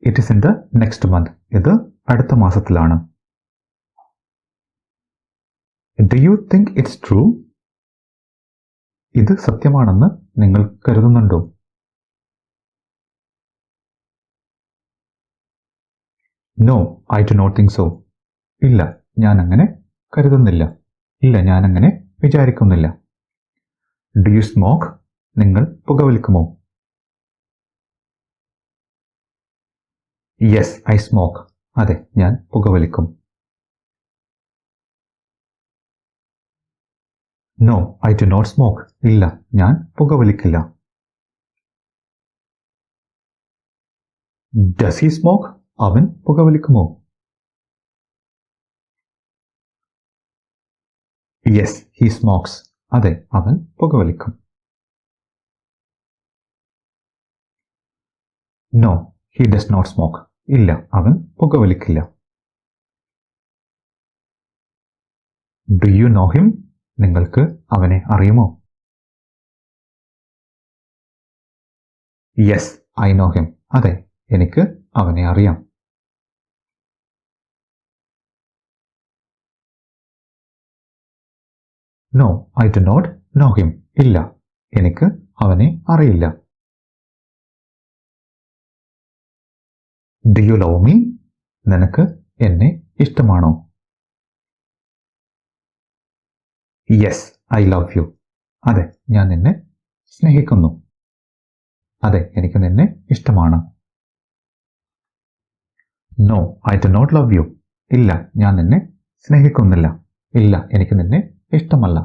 It is in the next month. ഇത് അടുത്ത മാസത്തിലാണ്. Do you think it's true? ഇത് സത്യമാണെന്ന് നിങ്ങൾ കരുതുന്നുണ്ടോ? No, I do not think so. ഇല്ല, ഞാൻ അങ്ങനെ കരുതുന്നില്ല. ഇല്ല, ഞാൻ അങ്ങനെ വിചാരിക്കുന്നില്ല. Do you smoke? നിങ്ങൾ പുകവലിക്കുമോ? Yes, I smoke. അതെ, ഞാൻ പുകവലിക്കും. No, I do not smoke. ഇല്ല, ഞാൻ പുകവലിക്കില്ല. Does he smoke? അവൻ പുകവലിക്കുമോ? Yes, he smokes. അതെ, അവൻ പുകവലിക്കും. No, he does not smoke. ഇല്ല, അവൻ പുകവലിക്കില്ല. Do you know him? നിങ്ങൾക്ക് അവനെ അറിയുമോ? Yes, I know him. അതെ, എനിക്ക് അവനെ അറിയാം. No, I do not know him. ഇല്ല, എനിക്ക് അവനെ അറിയില്ല. Do you love me? നിനക്ക് എന്നെ ഇഷ്ടമാണോ? Yes, I love you. അതെ, ഞാൻ നിന്നെ സ്നേഹിക്കുന്നു. അതെ, എനിക്ക് നിന്നെ ഇഷ്ടമാണ്. No, I do not love you. ഇല്ല, ഞാൻ നിന്നെ സ്നേഹിക്കുന്നില്ല. ഇല്ല, എനിക്ക് നിന്നെ ഇഷ്ടമല്ല.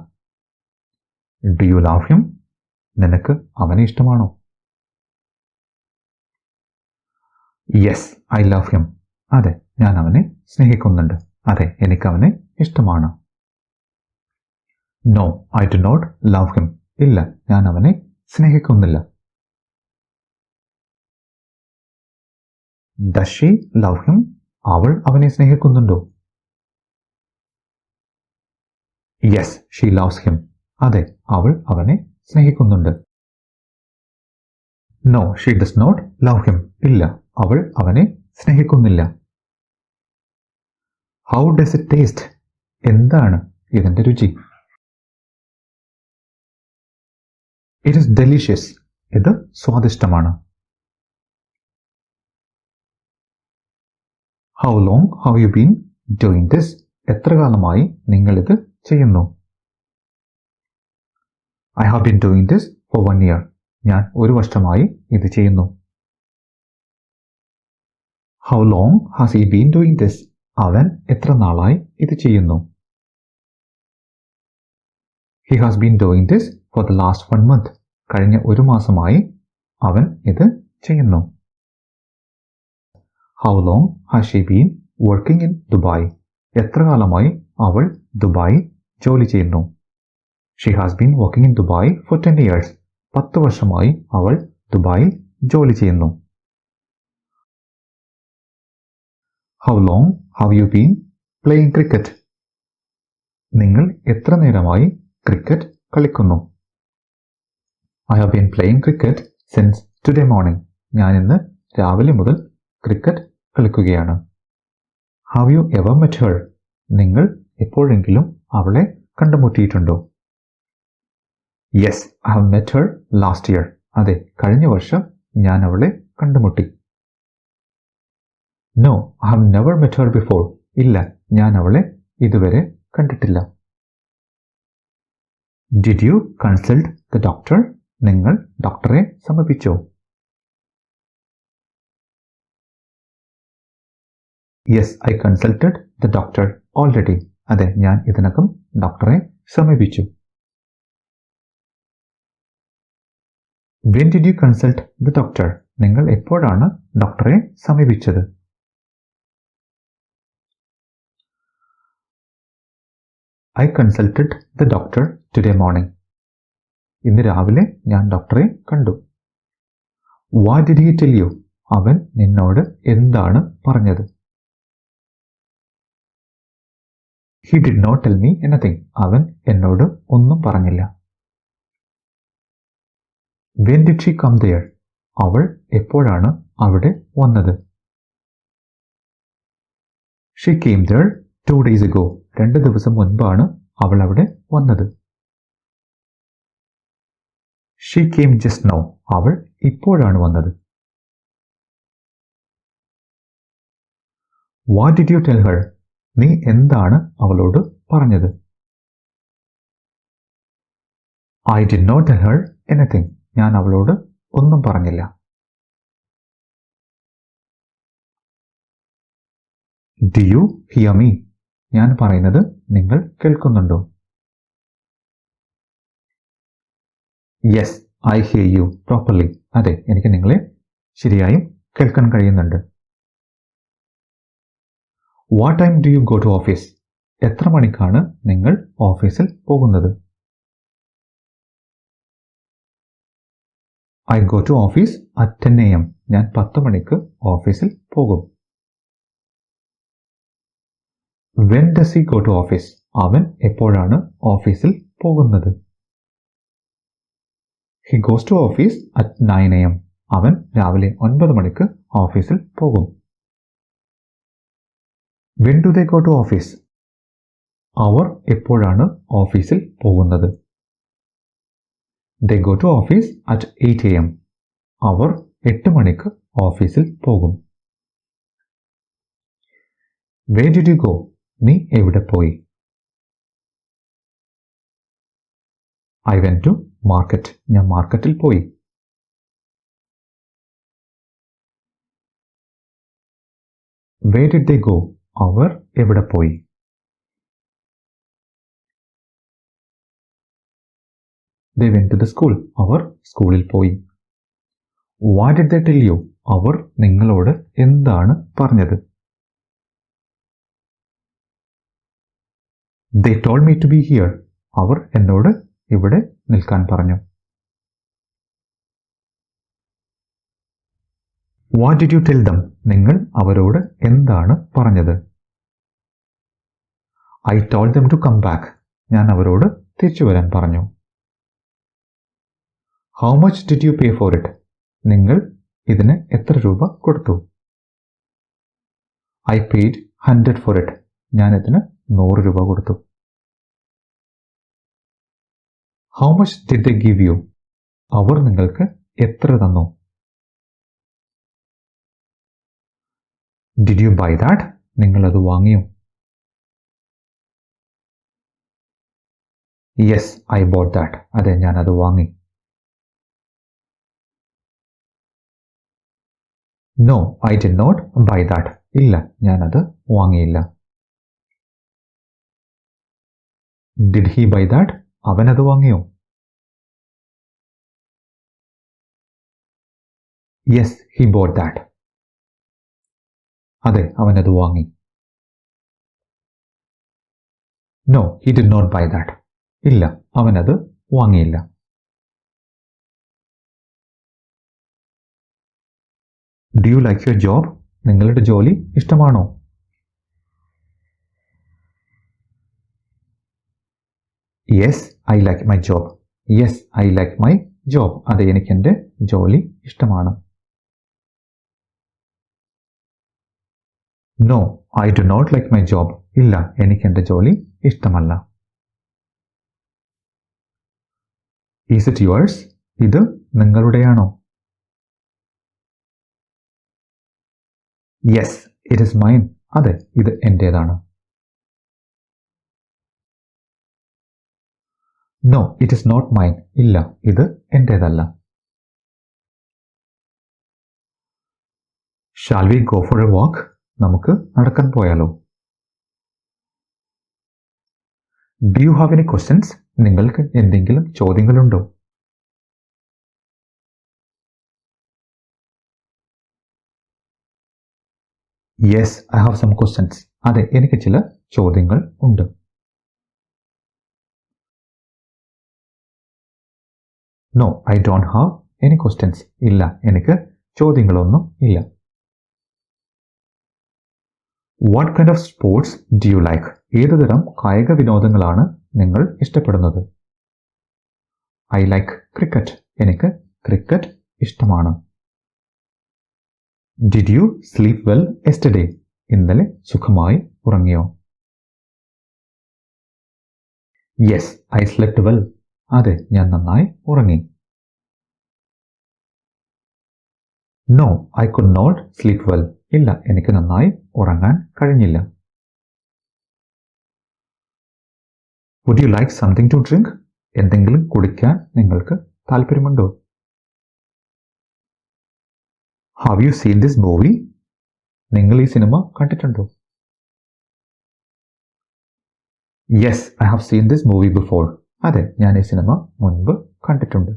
Do you love him? നിനക്ക് അവനെ ഇഷ്ടമാണോ? Yes, I love him. അതെ, ഞാൻ അവനെ സ്നേഹിക്കുന്നുണ്ട്. അതെ, എനിക്ക് അവനെ ഇഷ്ടമാണ്. No, I do not love him. ഇല്ല, ഞാൻ അവനെ സ്നേഹിക്കുന്നില്ല. Does she love him? അവൾ അവനെ സ്നേഹിക്കുന്നുണ്ടോ? Yes, she loves him. അതെ, അവൾ അവനെ സ്നേഹിക്കുന്നുണ്ട്. No, she does not love him. ഇല്ല, അവൾ അവനെ സ്നേഹിക്കുന്നില്ല. How does it taste? എന്താണ് ഇതിന്റെ രുചി? It is delicious. ഇത് സ്വാദിഷ്ടമാണ്. How long have you been doing this? എത്ര കാലമായി നിങ്ങൾ ഇത് ചെയ്യുന്നു? I have been doing this four 1 year. ഞാൻ 1 വർഷമായി ഇത് ചെയ്യുന്നു. How long has he been doing this? അവൻ എത്ര നാളായി ഇത് ചെയ്യുന്നു? He has been doing this for the last 1 month. കഴിഞ്ഞ 1 മാസമായി അവൻ ഇത് ചെയ്യുന്നു. How long has she been working in Dubai? എത്ര കാലമായി അവൾ ദുബായിൽ ജോലി ചെയ്യുന്നു? She has been working in Dubai four 10 years. 10 വർഷമായി അവൾ ദുബായിൽ ജോലി ചെയ്യുന്നു. How long have you been playing cricket? നിങ്ങൾ എത്ര നേരമായി ക്രിക്കറ്റ് കളിക്കുന്നു? I have been playing cricket since today morning. ഞാൻ ഇന്ന് രാവിലെ മുതൽ ക്രിക്കറ്റ് കളിക്കുകയാണ്. Have you ever met her? നിങ്ങൾ എപ്പോഴെങ്കിലും അവളെ കണ്ടുമുട്ടിയിട്ടുണ്ടോ? Yes, I have met her last year. അതെ, കഴിഞ്ഞ വർഷം ഞാൻ അവളെ കണ്ടുമുട്ടി. No, I have never met her before. ഇല്ല, ഞാൻ അവളെ ഇതുവരെ കണ്ടിട്ടില്ല. Did you consult the doctor? നിങ്ങൾ ഡോക്ടറെ സമീപിച്ചോ? Yes, I consulted the doctor already. അതെ, ഞാൻ ഇതിനകം ഡോക്ടറെ സമീപിച്ചു. When did you consult the doctor? നിങ്ങൾ എപ്പോഴാണ് ഡോക്ടറെ സമീപിച്ചത്? I consulted the doctor today morning. ഇന്ന് രാവിലെ ഞാൻ ഡോക്ടറെ കണ്ടു. What did he tell you? അവൻ നിന്നോട് എന്താണ് പറഞ്ഞത്? He did not tell me anything. അവൻ എന്നോട് ഒന്നും പറഞ്ഞില്ല. When did she come there? അവൾ എപ്പോഴാണ് അവിടെ വന്നത്? She came there 2 days ago. 2 ദിവസം മുൻപാണ് അവൾ അവിടെ വന്നത്. She came just now. അവൾ ഇപ്പോഴാണ് വന്നത്. What did you tell her? നീ എന്താണ് അവളോട് പറഞ്ഞത്? I did not tell her anything. ഞാൻ അവളോട് ഒന്നും പറഞ്ഞില്ല. Do you hear me? ഞാൻ പറയുന്നത് നിങ്ങൾ കേൾക്കുന്നുണ്ടോ? Yes, I hear you properly. അതെ, എനിക്ക് നിങ്ങളെ ശരിയായും കേൾക്കാൻ കഴിയുന്നുണ്ട്. What time do you go to office? എത്ര മണിക്കാണ് നിങ്ങൾ ഓഫീസിൽ പോകുന്നത്? I go to office at 10 AM. ഞാൻ 10 മണിക്ക് ഓഫീസിൽ പോകും. When does he go to office? അവൻ എപ്പോഴാണ് ഓഫീസിൽ പോകുന്നത്? He goes to office at 9 AM. അവൻ രാവിലെ 9 മണിക്ക് ഓഫീസിൽ പോകും. When do they go to office? അവർ എപ്പോഴാണ് ഓഫീസിൽ പോകുന്നത്? They go to office at 8 AM. അവർ 8 മണിക്ക് ഓഫീസിൽ പോകും. Where did you go? നീ എവിടെ പോയി? I went to market. ഞാൻ മാർക്കറ്റിൽ പോയി. Where did they go? അവർ എവിടെ പോയി? They went to the school. അവർ സ്കൂളിൽ പോയി. What did they tell you? അവർ നിങ്ങളോട് എന്താണ് പറഞ്ഞത്? They told me to be here. അവർ എന്നോട് ഇവിടെ നിൽക്കാൻ പറഞ്ഞു. What did you tell them? നിങ്ങൾ അവരോട് എന്താണ് പറഞ്ഞത്? I told them to come back. ഞാൻ അവരോട് തിരിച്ചു വരാൻ പറഞ്ഞു. How much did you pay for it? നിങ്ങൾ ഇതിന് എത്ര രൂപ കൊടുത്തു? I paid 100 for it. ഞാൻ ഇതിന് 100 രൂപ കൊടുത്തു. How much did they give you? അവർ നിങ്ങൾക്ക് എത്ര തന്നു? Did you buy that? നിങ്ങൾ അത് വാങ്ങിയോ? Yes, I bought that. അതെ, ഞാൻ അത് വാങ്ങി. No, I did not buy that. ഇല്ല, ഞാൻ അത് വാങ്ങിയില്ല. Did he buy that? അവൻ അത് വാങ്ങിയോ? Yes, he bought that. അതെ, അവൻ അത് വാങ്ങി. No, he did not buy that. ഇല്ല, അവൻ അത് വാങ്ങിയില്ല. Do you like your job? നിങ്ങളുടെ ജോലി ഇഷ്ടമാണോ? Yes, I like my job. Yes, I like my job. അതെ, എനിക്ക് എൻ്റെ ജോലി ഇഷ്ടമാണ്. No, I do not like my job. ഇല്ല, എനിക്ക് എൻ്റെ ജോലി ഇഷ്ടമല്ല. Is it yours? ഇത് നിങ്ങളുടെയാണോ? Yes, it is mine. അതെ, ഇത് എന്റേതാണ്. No, it is not mine. ഇല്ല, ഇത് എന്റേതല്ല. Shall we go for a walk? നമുക്ക് നടക്കാൻ പോയാലോ? Do you have any questions? നിങ്ങൾക്ക് എന്തെങ്കിലും ചോദ്യങ്ങളുണ്ടോ? Yes, I have some questions. അതെ, എനിക്ക് ചില ചോദ്യങ്ങൾ ഉണ്ട്. No, I don't have any questions. ഇല്ല, എനിക്ക് ചോദ്യങ്ങളൊന്നും ഇല്ല. What kind of sports do you like? ഏതുതരം കായിക വിനോദങ്ങളാണ് നിങ്ങൾ ഇഷ്ടപ്പെടുന്നത്? I like cricket. എനിക്ക് ക്രിക്കറ്റ് ഇഷ്ടമാണ്. Did you sleep well yesterday? ഇന്നലെ സുഖമായി ഉറങ്ങിയോ? Yes, I slept well. അതെ, ഞാൻ നന്നായി ഉറങ്ങി. No, I could not sleep well. ഇല്ല, എനിക്ക് നന്നായി ഉറങ്ങാൻ കഴിഞ്ഞില്ല. Would you like something to drink? എന്തെങ്കിലും കുടിക്കാൻ നിങ്ങൾക്ക് താല്പര്യമുണ്ടോ? Have you seen this movie? നിങ്ങൾ ഈ സിനിമ കണ്ടിട്ടുണ്ടോ? Yes, I have seen this movie before. അതെ, ഞാൻ ഈ സിനിമ മുൻപ് കണ്ടിട്ടുണ്ട്.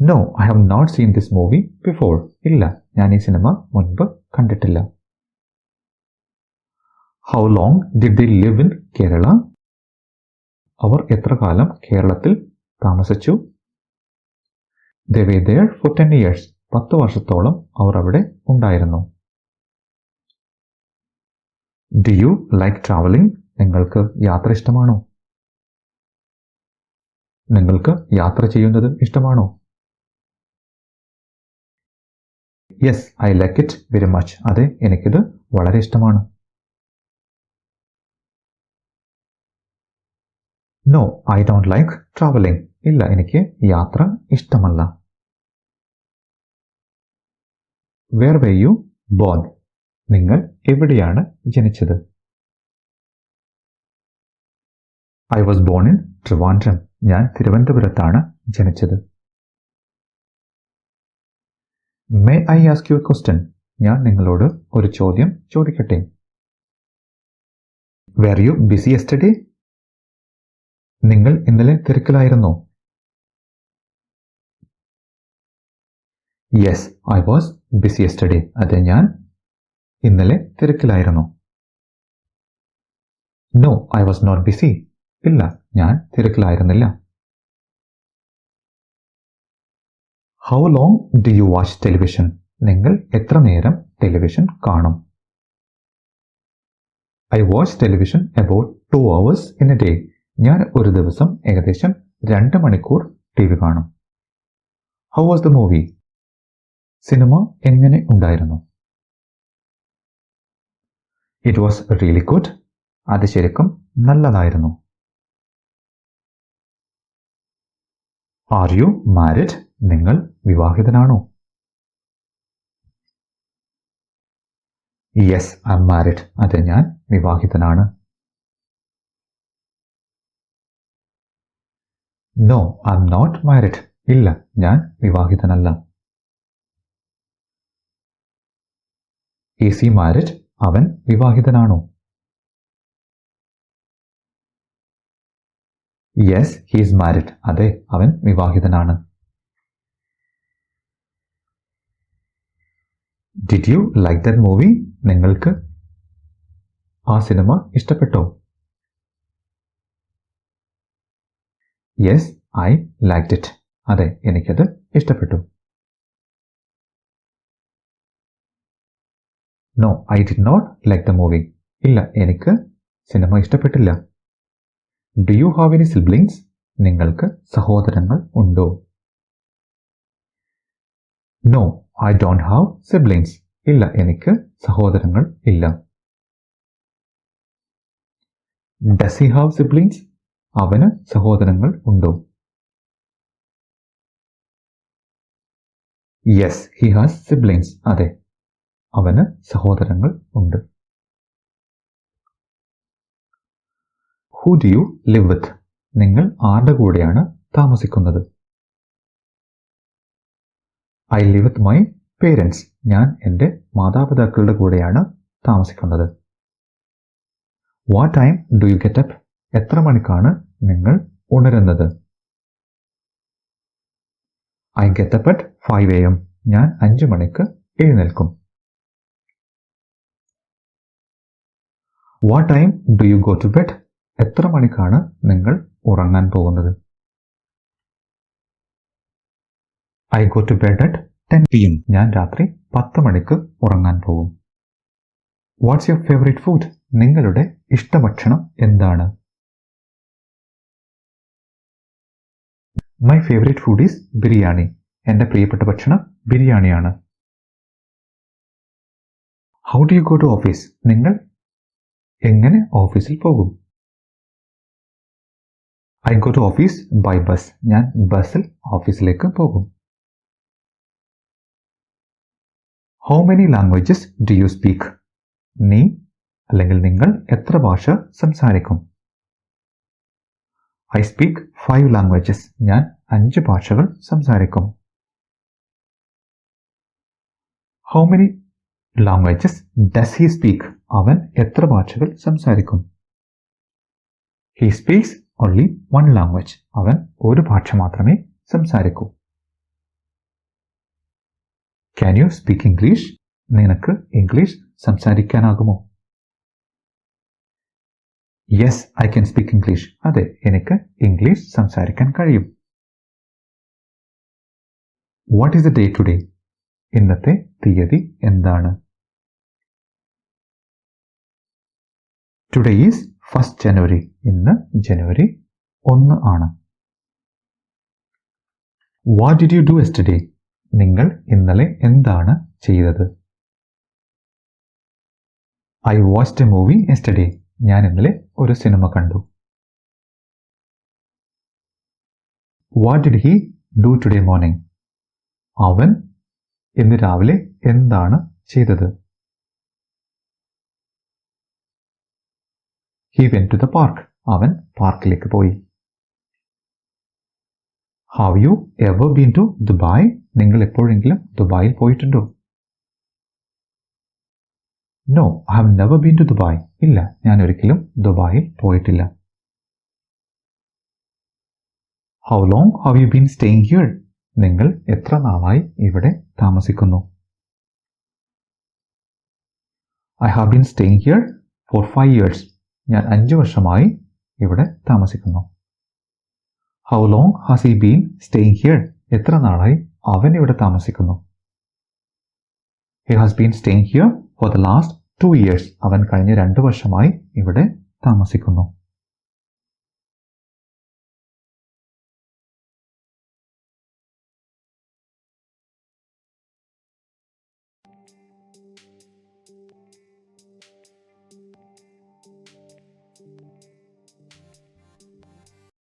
No, I have not seen this movie before. ഇല്ല, ഞാൻ ഈ സിനിമ മുൻപ് കണ്ടിട്ടില്ല. How long did they live in Kerala? അവർ എത്ര കാലം കേരളത്തിൽ താമസിച്ചു? They were there for 10 years. 10 വർഷത്തോളം അവർ അവിടെ ഉണ്ടായിരുന്നു. Do you like traveling? നിങ്ങൾക്ക് യാത്ര ഇഷ്ടമാണോ? നിങ്ങൾക്ക് യാത്ര ചെയ്യുന്നത് ഇഷ്ടമാണോ? Yes, I like it very much. അതെ, എനിക്കിത് വളരെ ഇഷ്ടമാണ്. No, I don't like traveling. ഇല്ല, എനിക്ക് യാത്ര ഇഷ്ടമല്ല. Where were you born? നിങ്ങൾ എവിടെയാണ് ജനിച്ചത്? I was born in Trivandrum. ഞാൻ തിരുവനന്തപുരത്താണ് ജനിച്ചത്. May I ask you a question? ഞാൻ നിങ്ങളോട് ഒരു ചോദ്യം ചോദിക്കട്ടെ? Were you busy yesterday? നിങ്ങൾ ഇന്നലെ തിരക്കിലായിരുന്നോ? Yes, I was busy yesterday. അതെ, ഞാൻ ഇന്നലെ തിരക്കിലായിരുന്നു. No, I was not busy. ഇല്ല, ഞാൻ തിരക്കിലായിരുന്നില്ല. How long do you watch television? നിങ്ങൾ എത്ര നേരം ടെലിവിഷൻ കാണും? I watch television about 2 hours in a day. ഞാൻ ഒരു ദിവസം ഏകദേശം 2 മണിക്കൂർ ടി വി കാണും. How was the movie? സിനിമ എങ്ങനെ ഉണ്ടായിരുന്നു? It was really good. അത് ശരിക്കും നല്ലതായിരുന്നു. Are you married? നിങ്ങൾ വിവാഹിതനാണോ? Yes, I am married. അതെ, ഞാൻ വിവാഹിതനാണ്. No, I am not married. ഇല്ല, ഞാൻ വിവാഹിതനല്ല. Is he married? അവൻ വിവാഹിതനാണോ? Yes, he is married. അതെ, അവൻ വിവാഹിതനാണ്. Did you like that movie? നിങ്ങൾക്ക് ആ സിനിമ ഇഷ്ടപ്പെട്ടോ? Yes, I liked it. അതെ, എനിക്കത് ഇഷ്ടപ്പെട്ടു. No, I did not like the movie. ഇല്ല, എനിക്ക് സിനിമ ഇഷ്ടപ്പെട്ടില്ല. Do you have any siblings? നിങ്ങൾക്ക് സഹോദരങ്ങൾ ഉണ്ടോ? No, I don't have siblings. ഇല്ല, എനിക്ക് സഹോദരങ്ങൾ ഇല്ല. Does he have siblings? അവന് സഹോദരങ്ങൾ ഉണ്ടോ? Yes, he has siblings. അതെ, അവന് സഹോദരങ്ങൾ ഉണ്ട്. Who do you live with? നിങ്ങൾ ആരുടെ കൂടെയാണ് താമസിക്കുന്നത്? I live with my parents. ഞാൻ എൻ്റെ മാതാപിതാക്കളുടെ കൂടെയാണ് താമസിക്കുന്നത്. What time do you get up? എത്ര മണിക്കാണ് നിങ്ങൾ ഉണരുന്നത്? I get up at 5 AM. ഞാൻ 5 മണിക്ക് എഴുന്നേൽക്കും. What time do you go to bed? എത്ര മണിക്കാണ് നിങ്ങൾ ഉറങ്ങാൻ പോകുന്നത്? I go to bed at 10 PM. ഞാൻ രാത്രി 10 മണിക്ക് ഉറങ്ങാൻ പോകും. What's your favourite food? നിങ്ങളുടെ ഇഷ്ടഭക്ഷണം എന്താണ്? My favourite food is biryani. എൻ്റെ പ്രിയപ്പെട്ട ഭക്ഷണം ബിരിയാണിയാണ്. How do you go to office? നിങ്ങൾ എങ്ങനെ ഓഫീസിൽ പോകും? I go to office by bus. ഞാൻ ബസ്സിൽ ഓഫീസിലേക്ക് പോകും. How many languages do you speak? നീ അല്ലെങ്കിൽ നിങ്ങൾ എത്ര ഭാഷ സംസാരിക്കും? I speak 5 languages. ഞാൻ 5 ഭാഷകൾ സംസാരിക്കും. How many languages does he speak? അവൻ എത്ര ഭാഷകൾ സംസാരിക്കും? He speaks only 1 language. അവൻ ഒരു ഭാഷ മാത്രമേ സംസാരിക്കൂ. Can you speak English? നിനക്ക് ഇംഗ്ലീഷ് സംസാരിക്കാനാകുമോ? Yes, I can speak English. അതെ, എനിക്ക് ഇംഗ്ലീഷ് സംസാരിക്കാൻ കഴിയും. What is the day today? ഇന്നത്തെ തീയതി എന്താണ്? Today is 1st January. ഇന്ന് ജനുവരി 1 ആണ്. What did you do yesterday? നിങ്ങൾ ഇന്നലെ എന്താണ് ചെയ്തത്? I watched a movie yesterday. ഞാൻ ഇന്നലെ ഒരു സിനിമ കണ്ടു. What did he do today morning? അവൻ ഇന്ന് രാവിലെ എന്താണ് ചെയ്തത്? He went to the park. അവൻ പാർക്കിലേക്ക് പോയി. Have you ever been to Dubai? നിങ്ങൾ എപ്പോഴെങ്കിലും ദുബായിൽ പോയിട്ടുണ്ടോ? No, I have never been to Dubai. ഇല്ല, ഞാൻ ഒരിക്കലും ദുബായിൽ പോയിട്ടില്ല. How long have you been staying here? നിങ്ങൾ എത്ര നാളായി ഇവിടെ താമസിക്കുന്നു? I have been staying here for 5 years. ഞാൻ 5 വർഷമായി ഇവിടെ താമസിക്കുന്നു. How long has he been staying here? എത്ര നാളായി അവൻ ഇവിടെ താമസിക്കുന്നു? He has been staying here for the last 2 years. അവൻ കഴിഞ്ഞ 2 വർഷമായി ഇവിടെ താമസിക്കുന്നു.